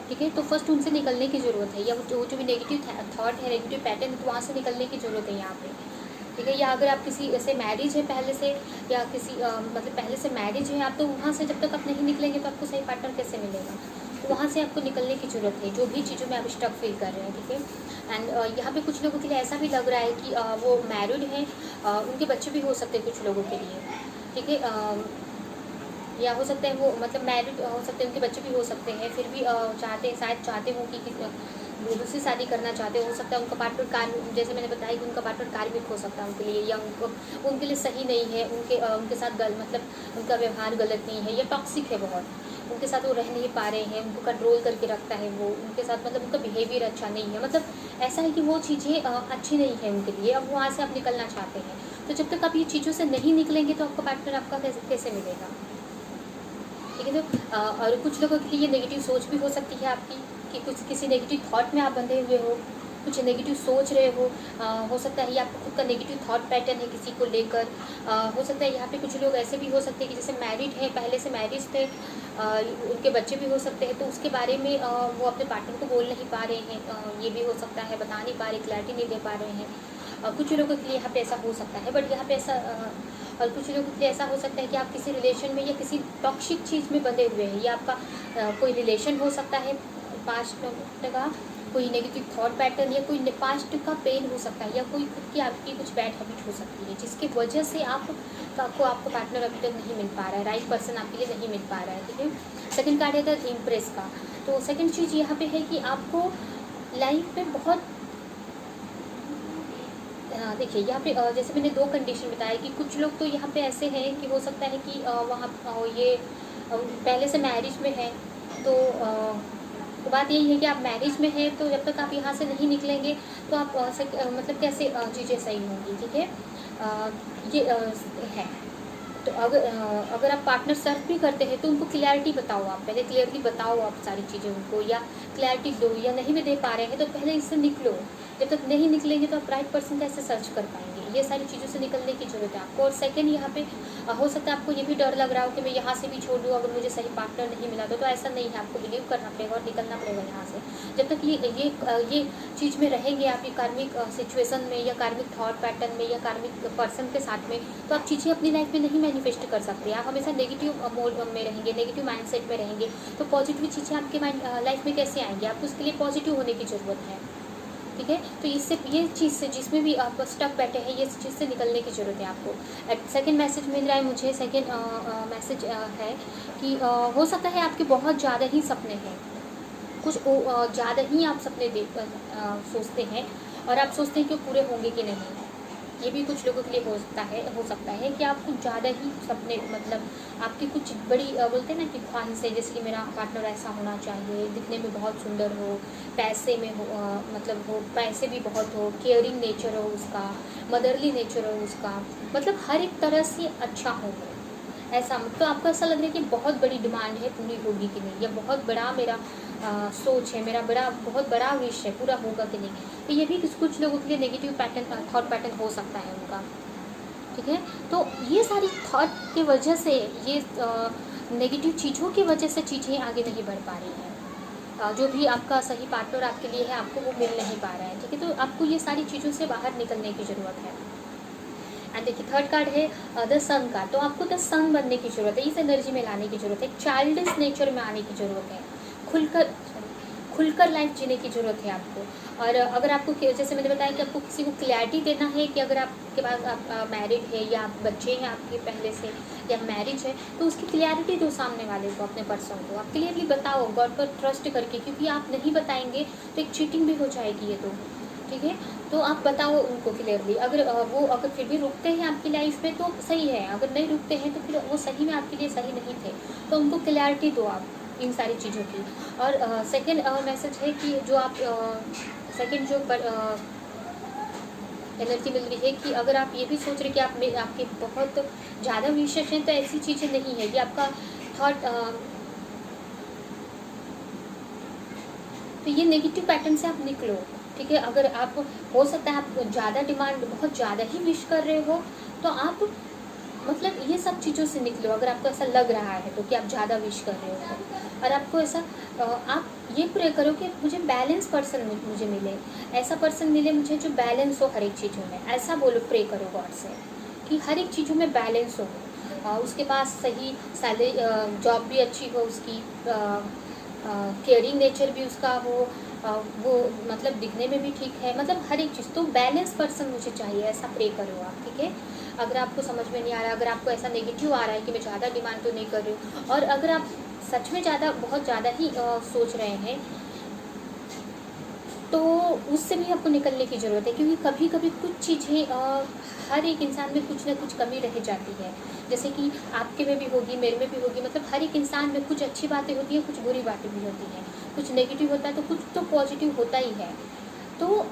ठीक है। तो फर्स्ट उनसे निकलने की ज़रूरत है, या जो भी नेगेटिव थॉट है, नेगेटिव पैटर्न है, तो वहाँ से निकलने की ज़रूरत है यहाँ पे। ठीक है। या अगर आप किसी ऐसे मैरिज है पहले से, या किसी मतलब पहले से मैरिज है आप, तो वहाँ से जब तक आप नहीं निकलेंगे तो आपको सही पार्टनर कैसे मिलेगा, तो वहाँ से आपको निकलने की ज़रूरत है, जो भी चीज़ों में आप स्टक फील कर रहे हैं। ठीक है। एंड यहाँ पे कुछ लोगों के लिए ऐसा भी लग रहा है कि वो मैरिड हैं, उनके बच्चे भी हो सकते हैं कुछ लोगों के लिए। ठीक है। या हो सकता है वो मतलब मैरिड हो सकते हैं, उनके बच्चे भी हो सकते हैं, फिर भी शायद चाहते हो कि वो दूसरी शादी करना चाहते हो सकता है उनका पार्टनर कार्मिक, जैसे मैंने बताया कि उनका पार्टनर कार्मिक हो सकता है उनके लिए, या उनके लिए सही नहीं है, उनके साथ मतलब उनका व्यवहार गलत नहीं है, या टॉक्सिक है बहुत, उनके साथ वो रह नहीं पा रहे हैं, उनको कंट्रोल करके रखता है वो, उनके साथ मतलब उनका बिहेवियर अच्छा नहीं है, मतलब ऐसा है कि वो चीज़ें अच्छी नहीं है उनके लिए। अब वहाँ से आप निकलना चाहते हैं, तो जब तक आप ये चीज़ों से नहीं निकलेंगे तो आपका पार्टनर आपका कैसे मिलेगा। ठीक है। तो और कुछ लोगों के लिए ये नेगेटिव सोच भी हो सकती है आपकी, कि कुछ किसी नेगेटिव थॉट में आप बंधे हुए हो, कुछ नेगेटिव सोच रहे हो सकता है ये आपका खुद का नेगेटिव थॉट पैटर्न है किसी को लेकर। हो सकता है यहाँ पे कुछ लोग ऐसे भी हो सकते हैं कि जैसे मैरिड हैं, पहले से मैरिज थे, उनके बच्चे भी हो सकते हैं, तो उसके बारे में वो अपने पार्टनर को बोल नहीं पा रहे हैं, ये भी हो सकता है, बता नहीं पा रहे, क्लैरिटी नहीं दे पा रहे हैं। कुछ लोगों के लिए यहाँ पे ऐसा हो सकता है, बट यहाँ पे ऐसा और कुछ लोगों के लिए ऐसा हो सकता है कि आप किसी रिलेशन में या किसी टॉक्सिक चीज़ में बंधे हुए हैं, या आपका कोई रिलेशन हो सकता है पास्ट का, कोई नेगेटिव थॉट पैटर्न, या कोई पास्ट का पेन हो सकता है, या कोई खुद की आपकी कुछ बैड हैबिट हो सकती है जिसकी वजह से आपको आपका पार्टनर अभी तक नहीं मिल पा रहा है, राइट पर्सन आपके लिए नहीं मिल पा रहा है। ठीक है, सेकंड कार्ड है द इम्प्रेस का। तो सेकंड चीज़ यहाँ पे है कि आपको लाइफ में बहुत देखिए यहाँ पे जैसे मैंने दो कंडीशन बताया कि कुछ लोग तो यहाँ पे ऐसे हैं कि हो सकता है कि वहाँ ये पहले से मैरिज में है, तो बात यही है कि आप मैरिज में हैं, तो जब तक आप यहाँ से नहीं निकलेंगे तो आप मतलब कैसे चीज़ें सही होंगी। ठीक है, ये है। तो अगर आप पार्टनर सर्व भी करते हैं तो उनको क्लैरिटी बताओ, आप पहले क्लियरली बताओ आप सारी चीज़ें उनको, या क्लैरिटी दो, या नहीं भी दे पा रहे हैं तो पहले इससे निकलो। जब तक नहीं निकलेंगे तो आप राइट पर्सन कैसे सर्च कर पाएंगे, ये सारी चीज़ों से निकलने की ज़रूरत है आपको। और सेकंड यहाँ पे हो सकता है आपको ये भी डर लग रहा हो कि मैं यहाँ से भी छोड़ दूँ अगर मुझे सही पार्टनर नहीं मिला तो ऐसा नहीं है, आपको बिलीव करना पड़ेगा और निकलना पड़ेगा यहाँ से। जब तक ये चीज़ में रहेंगे आप, ये कार्मिक सिचुएशन में या कार्मिक थॉट पैटर्न में या कार्मिक पर्सन के साथ में, तो आप चीज़ें अपनी लाइफ में नहीं मैनिफेस्ट कर सकते। आप हमेशा नेगेटिव मोड में रहेंगे, नेगेटिव माइंडसेट में रहेंगे, तो पॉजिटिव चीज़ें आपके लाइफ में कैसे आएंगी? आपको उसके लिए पॉजिटिव होने की ज़रूरत है। ठीक है, तो इससे ये चीज़ से जिसमें भी आप स्टक बैठे हैं, ये चीज़ से निकलने की ज़रूरत है आपको। सेकंड मैसेज मिल रहा है मुझे, सेकंड मैसेज है कि हो सकता है आपके बहुत ज़्यादा ही सपने हैं, कुछ ज़्यादा ही आप सपने सोचते हैं, और आप सोचते हैं कि वो पूरे होंगे कि नहीं। ये भी कुछ लोगों के लिए हो सकता है कि आप कुछ ज़्यादा ही सपने, मतलब आपकी कुछ बड़ी बोलते हैं ना कि ख्वाहिश है, जैसे कि मेरा पार्टनर ऐसा होना चाहिए, दिखने में बहुत सुंदर हो, पैसे में हो, मतलब हो पैसे भी बहुत हो, केयरिंग नेचर हो उसका, मदरली नेचर हो उसका, मतलब हर एक तरह से अच्छा हो ऐसा। तो आपको ऐसा लग रहा है कि बहुत बड़ी डिमांड है, पूरी होगी कि नहीं, या बहुत बड़ा मेरा सोच है, मेरा बहुत बड़ा विश है, पूरा होगा कि नहीं। तो ये भी कुछ लोगों के लिए नेगेटिव पैटर्न, थॉट पैटर्न हो सकता है उनका। ठीक है, तो ये सारी थॉट की वजह से, ये नेगेटिव चीज़ों की वजह से चीज़ें आगे नहीं बढ़ पा रही हैं। जो भी आपका सही पार्टनर आपके लिए है, आपको वो मिल नहीं पा रहा है। ठीक है, तो आपको ये सारी चीज़ों से बाहर निकलने की ज़रूरत है। एंड देखिए थर्ड कार्ड है द सन का। तो आपको द सन बनने की ज़रूरत है, इस एनर्जी में लाने की ज़रूरत है, चाइल्डिश नेचर में आने की ज़रूरत है, खुलकर लाइफ जीने की ज़रूरत है आपको। और अगर आपको, जैसे मैंने बताया कि आपको किसी को क्लैरिटी देना है कि अगर आपके पास आप मैरिड है या आप बच्चे हैं आपके पहले से, या मैरिज है, तो उसकी क्लैरिटी दो सामने वाले को, अपने पर्सन को आप क्लियरली बताओ, गॉड पर ट्रस्ट करके, क्योंकि आप नहीं बताएंगे तो एक चीटिंग भी हो जाएगी ये तो। ठीक है, तो आप बताओ उनको क्लियरली। अगर वो अगर फिर भी रुकते हैं आपकी लाइफ में तो सही है, अगर नहीं रुकते हैं तो फिर वो सही में आपके लिए सही नहीं थे, तो उनको क्लैरिटी दो आप इन सारी चीज़ों की। और सेकंड मैसेज है कि जो आप सेकंड जो एनर्जी मिल रही है कि अगर आप ये भी सोच रहे कि आपके बहुत ज़्यादा विशेष हैं, तो ऐसी चीज़ें नहीं है कि आपका थॉट, तो ये नेगेटिव पैटर्न से आप निकलो। ठीक है, अगर आप, हो सकता है आप ज़्यादा डिमांड, बहुत ज़्यादा ही विश कर रहे हो, तो आप मतलब ये सब चीज़ों से निकलो। अगर आपको ऐसा लग रहा है तो कि आप ज़्यादा विश कर रहे हो, और आपको ऐसा, आप ये प्रे करो कि मुझे बैलेंस पर्सन मुझे मिले, ऐसा पर्सन मिले मुझे जो बैलेंस हो हर एक चीज़ों में। ऐसा बोलो, प्रे करो गॉड से कि हर एक चीज़ों में बैलेंस हो, उसके पास सही सैलरी, जॉब भी अच्छी हो उसकी, केयरिंग नेचर भी उसका हो, वो मतलब दिखने में भी ठीक है, मतलब हर एक चीज़, तो बैलेंस पर्सन मुझे चाहिए, ऐसा प्रे करो आप। ठीक है, अगर आपको समझ में नहीं आ रहा, अगर आपको ऐसा नेगेटिव आ रहा है कि मैं ज़्यादा डिमांड तो नहीं कर रही हूँ, और अगर आप सच में बहुत ज़्यादा ही सोच रहे हैं, तो उससे भी आपको निकलने की ज़रूरत है। क्योंकि कभी कभी कुछ चीज़ें, हर एक इंसान में कुछ ना कुछ कमी रह जाती है, जैसे कि आपके में भी होगी, मेरे में भी होगी, मतलब हर एक इंसान में कुछ अच्छी बातें होती हैं, कुछ बुरी बातें भी होती हैं, कुछ नेगेटिव होता है तो कुछ तो पॉजिटिव होता ही है। तो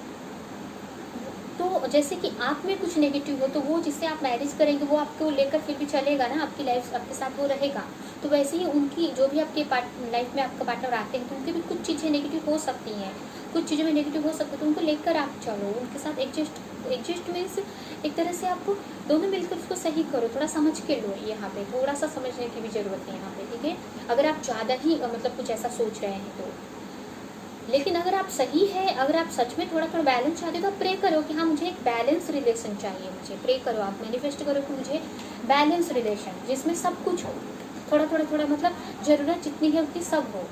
जैसे कि आप में कुछ नेगेटिव हो, तो वो जिससे आप मैरिज करेंगे वो आपको लेकर फिर भी चलेगा ना, आपकी लाइफ आपके साथ वो रहेगा। तो वैसे ही उनकी जो भी आपके लाइफ में आपका पार्टनर आते हैं, तो उनकी भी कुछ चीज़ें नेगेटिव हो सकती हैं, कुछ चीज़ों में नेगेटिव हो सकते हैं, तो उनको लेकर आप चलो, उनके साथ एडजस्ट मीन्स एक तरह से आपको दोनों मिलकर उसको सही करो, थोड़ा समझ के लो। यहाँ पे थोड़ा सा समझने की भी ज़रूरत है यहाँ पे। ठीक है, अगर आप ज़्यादा ही मतलब कुछ ऐसा सोच रहे हैं तो। लेकिन अगर आप सही है, अगर आप सच में थोड़ा थोड़ा बैलेंस चाहते हो तो आप प्रे करो कि हाँ मुझे एक बैलेंस रिलेशन चाहिए, मुझे प्रे करो, आप मैनिफेस्ट करो कि मुझे बैलेंस रिलेशन जिसमें सब कुछ हो, थोड़ा थोड़ा थोड़ा मतलब ज़रूरत जितनी है उतनी सब हो,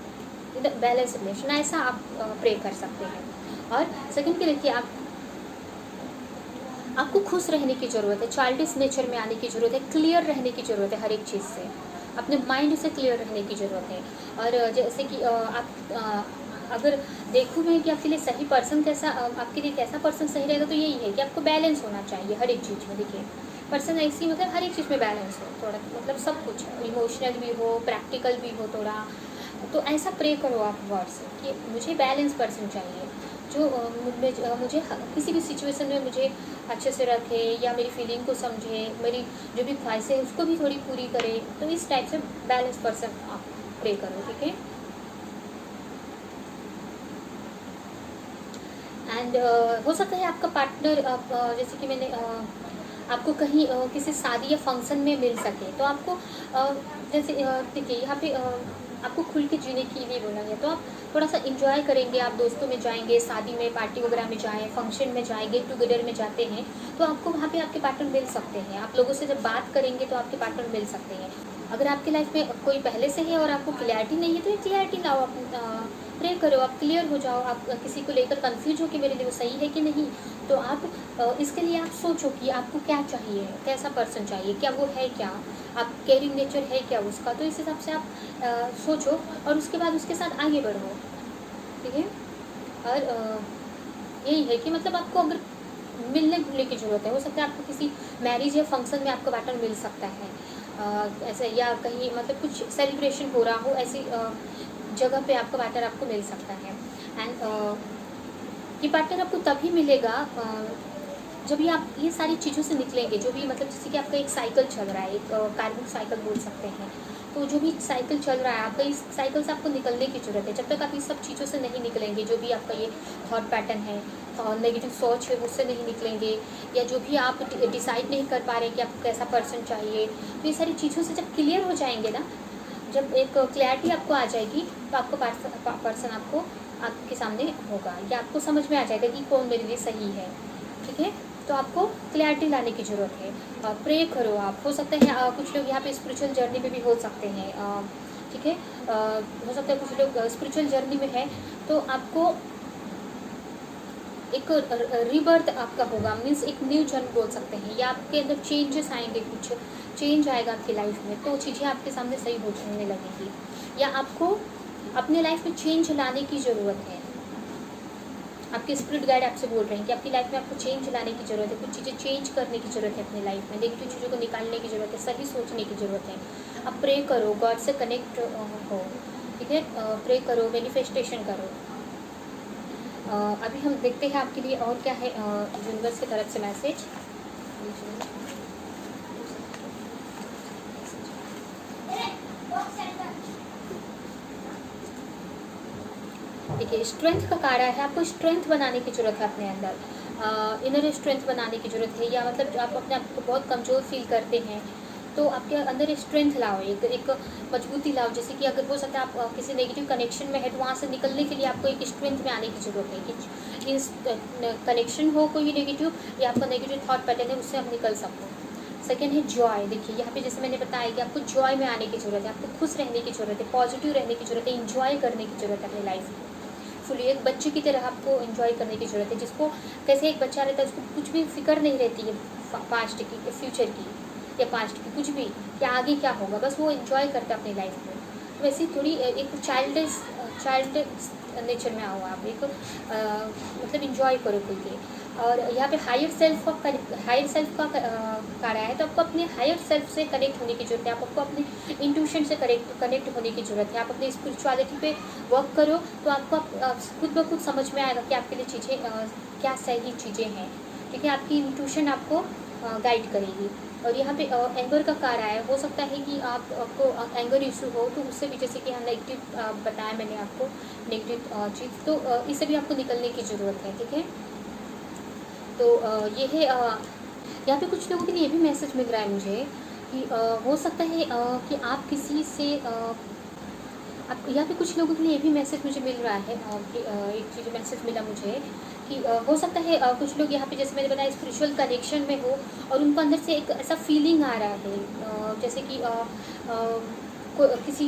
बैलेंस रिलेशन, ऐसा आप प्रे कर सकते हैं। और सेकंड की देखिए, आपको खुश रहने की ज़रूरत है, चाइल्डिश नेचर में आने की ज़रूरत है, क्लियर रहने की ज़रूरत है, हर एक चीज़ से अपने माइंड से क्लियर रहने की ज़रूरत है। और जैसे कि आप अगर देखूँ मैं कि आपके लिए सही पर्सन कैसा, आपके लिए कैसा पर्सन सही रहेगा, तो यही है कि आपको बैलेंस होना चाहिए हर एक चीज़ में। देखिए पर्सन ऐसी मतलब हर एक चीज़ में बैलेंस हो, थोड़ा मतलब सब कुछ, इमोशनल भी हो, प्रैक्टिकल भी हो थोड़ा, तो ऐसा प्रे करो आप वर्ड से कि मुझे बैलेंस पर्सन चाहिए, जो मुझे किसी भी सिचुएशन में मुझे अच्छे से रखे, या मेरी फीलिंग को समझे, मेरी जो भी ख्वाहिशें हैं उसको भी थोड़ी पूरी करे, तो इस टाइप से बैलेंस पर्सन आप प्रे करो, ठीक है। एंड हो सकता है आपका पार्टनर जैसे कि मैंने आपको कहीं किसी शादी या फंक्शन में मिल सके, तो आपको जैसे देखिए यहाँ पे आपको खुल के जीने के लिए बोला गया, तो आप थोड़ा सा इंजॉय करेंगे, आप दोस्तों में जाएंगे, शादी में पार्टी वगैरह में जाएं, फंक्शन में जाएं, गेट टुगेदर में जाते हैं, तो आपको वहाँ पे आपके पार्टनर मिल सकते हैं, आप लोगों से जब बात करेंगे तो आपके पार्टनर मिल सकते हैं। अगर आपकी लाइफ में कोई पहले से है और आपको क्लियरिटी नहीं है, तो ये क्लियरिटी लाओ, आप प्रे करो, आप क्लियर हो जाओ, आप किसी को लेकर कंफ्यूज हो कि मेरे लिए वो सही है कि नहीं, तो आप इसके लिए आप सोचो कि आपको क्या चाहिए, कैसा पर्सन चाहिए, क्या वो है, क्या आप केयरिंग नेचर है क्या उसका, तो इस हिसाब से आप सोचो और उसके बाद उसके साथ आगे बढ़ो, ठीक है। और यही है कि मतलब आपको अगर मिलने जुलने की ज़रूरत है, हो सकता है आपको किसी मैरिज या फंक्शन में आपका पार्टनर मिल सकता है, ऐसे, या कहीं मतलब कुछ सेलिब्रेशन हो रहा हो, ऐसी जगह पे आपका पार्टनर आपको मिल सकता है। एंड ये पार्टनर आपको तभी मिलेगा जब भी आप ये सारी चीज़ों से निकलेंगे, जो भी मतलब जैसे कि आपका एक साइकिल चल रहा है, एक कार्मिक साइकिल बोल सकते हैं, तो जो भी साइकिल चल रहा है आपका, इस साइकिल से आपको निकलने की ज़रूरत है। जब तक आप इस सब चीज़ों से नहीं निकलेंगे, जो भी आपका ये थॉट पैटर्न है और नेगेटिव सोच है, उससे नहीं निकलेंगे, या जो भी आप डिसाइड नहीं कर पा रहे कि आपको कैसा पर्सन चाहिए, तो ये सारी चीज़ों से जब क्लियर हो जाएंगे ना, जब एक क्लैरिटी आपको आ जाएगी, तो आपको पर्सन आपको आपके सामने होगा, या आपको समझ में आ जाएगा कि कौन मेरे लिए सही है, ठीक है। तो आपको क्लैरिटी लाने की ज़रूरत है, प्रे करो आप, हो सकता है कुछ लोग यहाँ पे स्पिरिचुअल जर्नी में भी हो सकते हैं, ठीक है, हो सकता है कुछ लोग स्पिरिचुअल जर्नी में है, तो आपको एक रीबर्थ आपका होगा, मीन्स एक न्यू जन्म बोल सकते हैं, या आपके अंदर चेंजेस आएंगे, कुछ चेंज आएगा आपकी लाइफ में, तो चीज़ें आपके सामने सही होने लगेंगी, या आपको अपने लाइफ में चेंज लाने की ज़रूरत है। आपके स्पिरिट गाइड आपसे बोल रहे हैं कि आपकी लाइफ में आपको चेंज लाने की ज़रूरत है, कुछ चीज़ें चेंज करने की ज़रूरत है अपनी लाइफ में, नेगेटिव चीज़ों को निकालने की ज़रूरत है, सही सोचने की ज़रूरत है। आप प्रे करो, गॉड से कनेक्ट हो, ठीक है, प्रे करो, मैनिफेस्टेशन करो। अभी हम देखते हैं आपके लिए और क्या है यूनिवर्स की तरफ से मैसेज। देखिए स्ट्रेंथ का कार्य है, आपको स्ट्रेंथ बनाने की ज़रूरत है अपने अंदर, इनर स्ट्रेंथ बनाने की ज़रूरत है, या मतलब आप अपने आप को बहुत कमज़ोर फील करते हैं, तो आपके अंदर स्ट्रेंथ लाओ, एक मजबूती लाओ। जैसे कि अगर हो सकता है आप किसी नेगेटिव कनेक्शन में है, तो वहाँ से निकलने के लिए आपको एक स्ट्रेंथ में आने की ज़रूरत है कि इस कनेक्शन हो कोई नेगेटिव, या आपका नेगेटिव थॉट पैटर्न है, उससे आप निकल सको। सेकेंड है जॉय। देखिए यहाँ पे जैसे मैंने बताया कि आपको जॉय में आने की ज़रूरत है, आपको खुश रहने की ज़रूरत है, पॉजिटिव रहने की ज़रूरत है, इंजॉय करने की ज़रूरत है अपनी लाइफ में फुली, एक बच्चे की तरह आपको एंजॉय करने की ज़रूरत है, जिसको कैसे एक बच्चा रहता है उसको कुछ भी फिक्र नहीं रहती है पास्ट की, फ्यूचर की, या पास्ट की, कुछ भी कि आगे क्या होगा, बस वो एंजॉय करता है अपनी लाइफ में। तो वैसे थोड़ी एक चाइल्ड नेचर में आओ आप, एक मतलब इंजॉय करो खुल के। और यहाँ पे हायर सेल्फ का कार्य है, तो आपको अपने हायर सेल्फ से कनेक्ट होने की जरूरत है, आपको अपने इंट्यूशन से कनेक्ट होने की ज़रूरत है। आप अपनी स्पिरिचुअलिटी पे वर्क करो, तो आपको खुद ब खुद समझ में आएगा कि आपके लिए चीज़ें क्या सही चीज़ें हैं, ठीक है। आपकी इंट्यूशन आपको गाइड करेगी। और यहाँ पे एंगर का कार्य है, हो सकता है कि आपको एंगर इशू हो, तो उससे भी जैसे कि हम नेगेटिव बताया मैंने आपको नेगेटिव चीज़, तो इससे भी आपको निकलने की ज़रूरत है, ठीक है। तो ये है यहाँ पे कुछ लोगों के लिए ये भी मैसेज मिल रहा है मुझे कि हो सकता है कि आप किसी से अब यहाँ पे कुछ लोगों के लिए ये भी मैसेज मुझे मिल रहा है कि एक चीज़ मैसेज मिला मुझे कि हो सकता है कुछ लोग यहाँ पे जैसे मैंने बताया स्पिरिचुअल कनेक्शन में हो और उनको अंदर से एक ऐसा फीलिंग आ रहा है जैसे कि किसी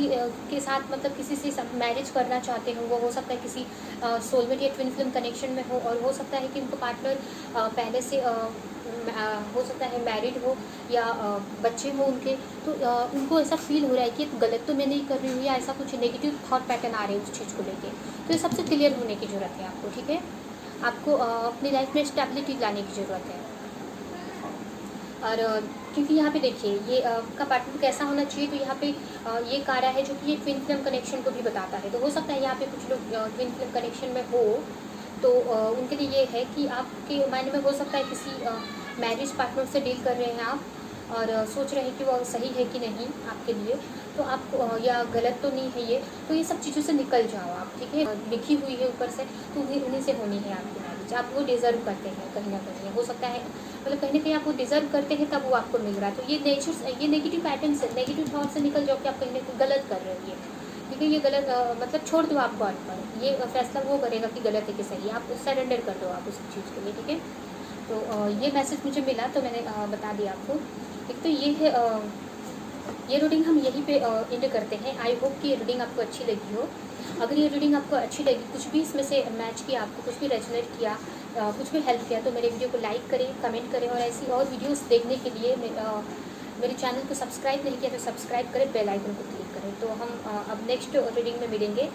के साथ मतलब किसी से मैरिज करना चाहते हो, वो हो सकता है किसी सोलमेट या ट्विन फ्लेम कनेक्शन में हो, और हो सकता है कि उनको पार्टनर पहले से हो सकता है मैरिड हो या बच्चे हो उनके, तो उनको ऐसा फील हो रहा है कि गलत तो मैं नहीं कर रही हूँ या ऐसा कुछ नेगेटिव थॉट पैटर्न आ रहे हैं उस चीज़ को लेके। तो ये सबसे क्लियर होने की ज़रूरत है आपको, ठीक है। आपको अपनी लाइफ में स्टेबिलिटी लाने की ज़रूरत है। और क्योंकि यहाँ पे देखिए ये का पार्टनर कैसा होना चाहिए, तो यहाँ पे ये कार्य है जो कि ये ट्विन फ्लेम कनेक्शन को भी बताता है। तो हो सकता है यहाँ पे कुछ लोग ट्विन फ्लेम कनेक्शन में हो, तो उनके लिए ये है कि आपके माइंड में हो सकता है किसी मैरिज पार्टनर से डील कर रहे हैं आप, और सोच रहे हैं कि वो सही है कि नहीं आपके लिए, तो आप या गलत तो नहीं है ये, तो ये सब चीज़ों से निकल जाओ आप, ठीक है। लिखी हुई है ऊपर से, तो उन्हीं से होनी है आपकी मैरिज। आप वो डिज़र्व करते हैं कहीं ना कहीं, हो सकता है मतलब कहीं ना कहीं आप वो डिज़र्व करते हैं तब वो आपको मिल रहा है। तो ये नेचर, ये नेगेटिव पैटर्न से, नेगेटिव थॉट से निकल जाओ कि आप कहीं ना कहीं गलत कर रहे हो ये, ठीक है। ये गलत मतलब छोड़ दो आप गॉड पर, ये फैसला वो करेगा कि गलत है कि सही है, आप सरेंडर कर दो आप उस चीज़ के लिए, ठीक है। तो ये मैसेज मुझे मिला तो मैंने बता दिया आपको। एक तो ये है ये रीडिंग हम यहीं पे एंड करते हैं। आई होप कि ये रीडिंग आपको अच्छी लगी हो। अगर ये रीडिंग आपको अच्छी लगी, कुछ भी इसमें से मैच किया, आपको कुछ भी रेजोनेट किया, कुछ भी हेल्प किया, तो मेरे वीडियो को लाइक करें, कमेंट करें, और ऐसी और वीडियोस देखने के लिए मेरे चैनल को सब्सक्राइब नहीं किया तो सब्सक्राइब करें, बेल आइकन को क्लिक करें। तो हम अब नेक्स्ट रीडिंग में मिलेंगे।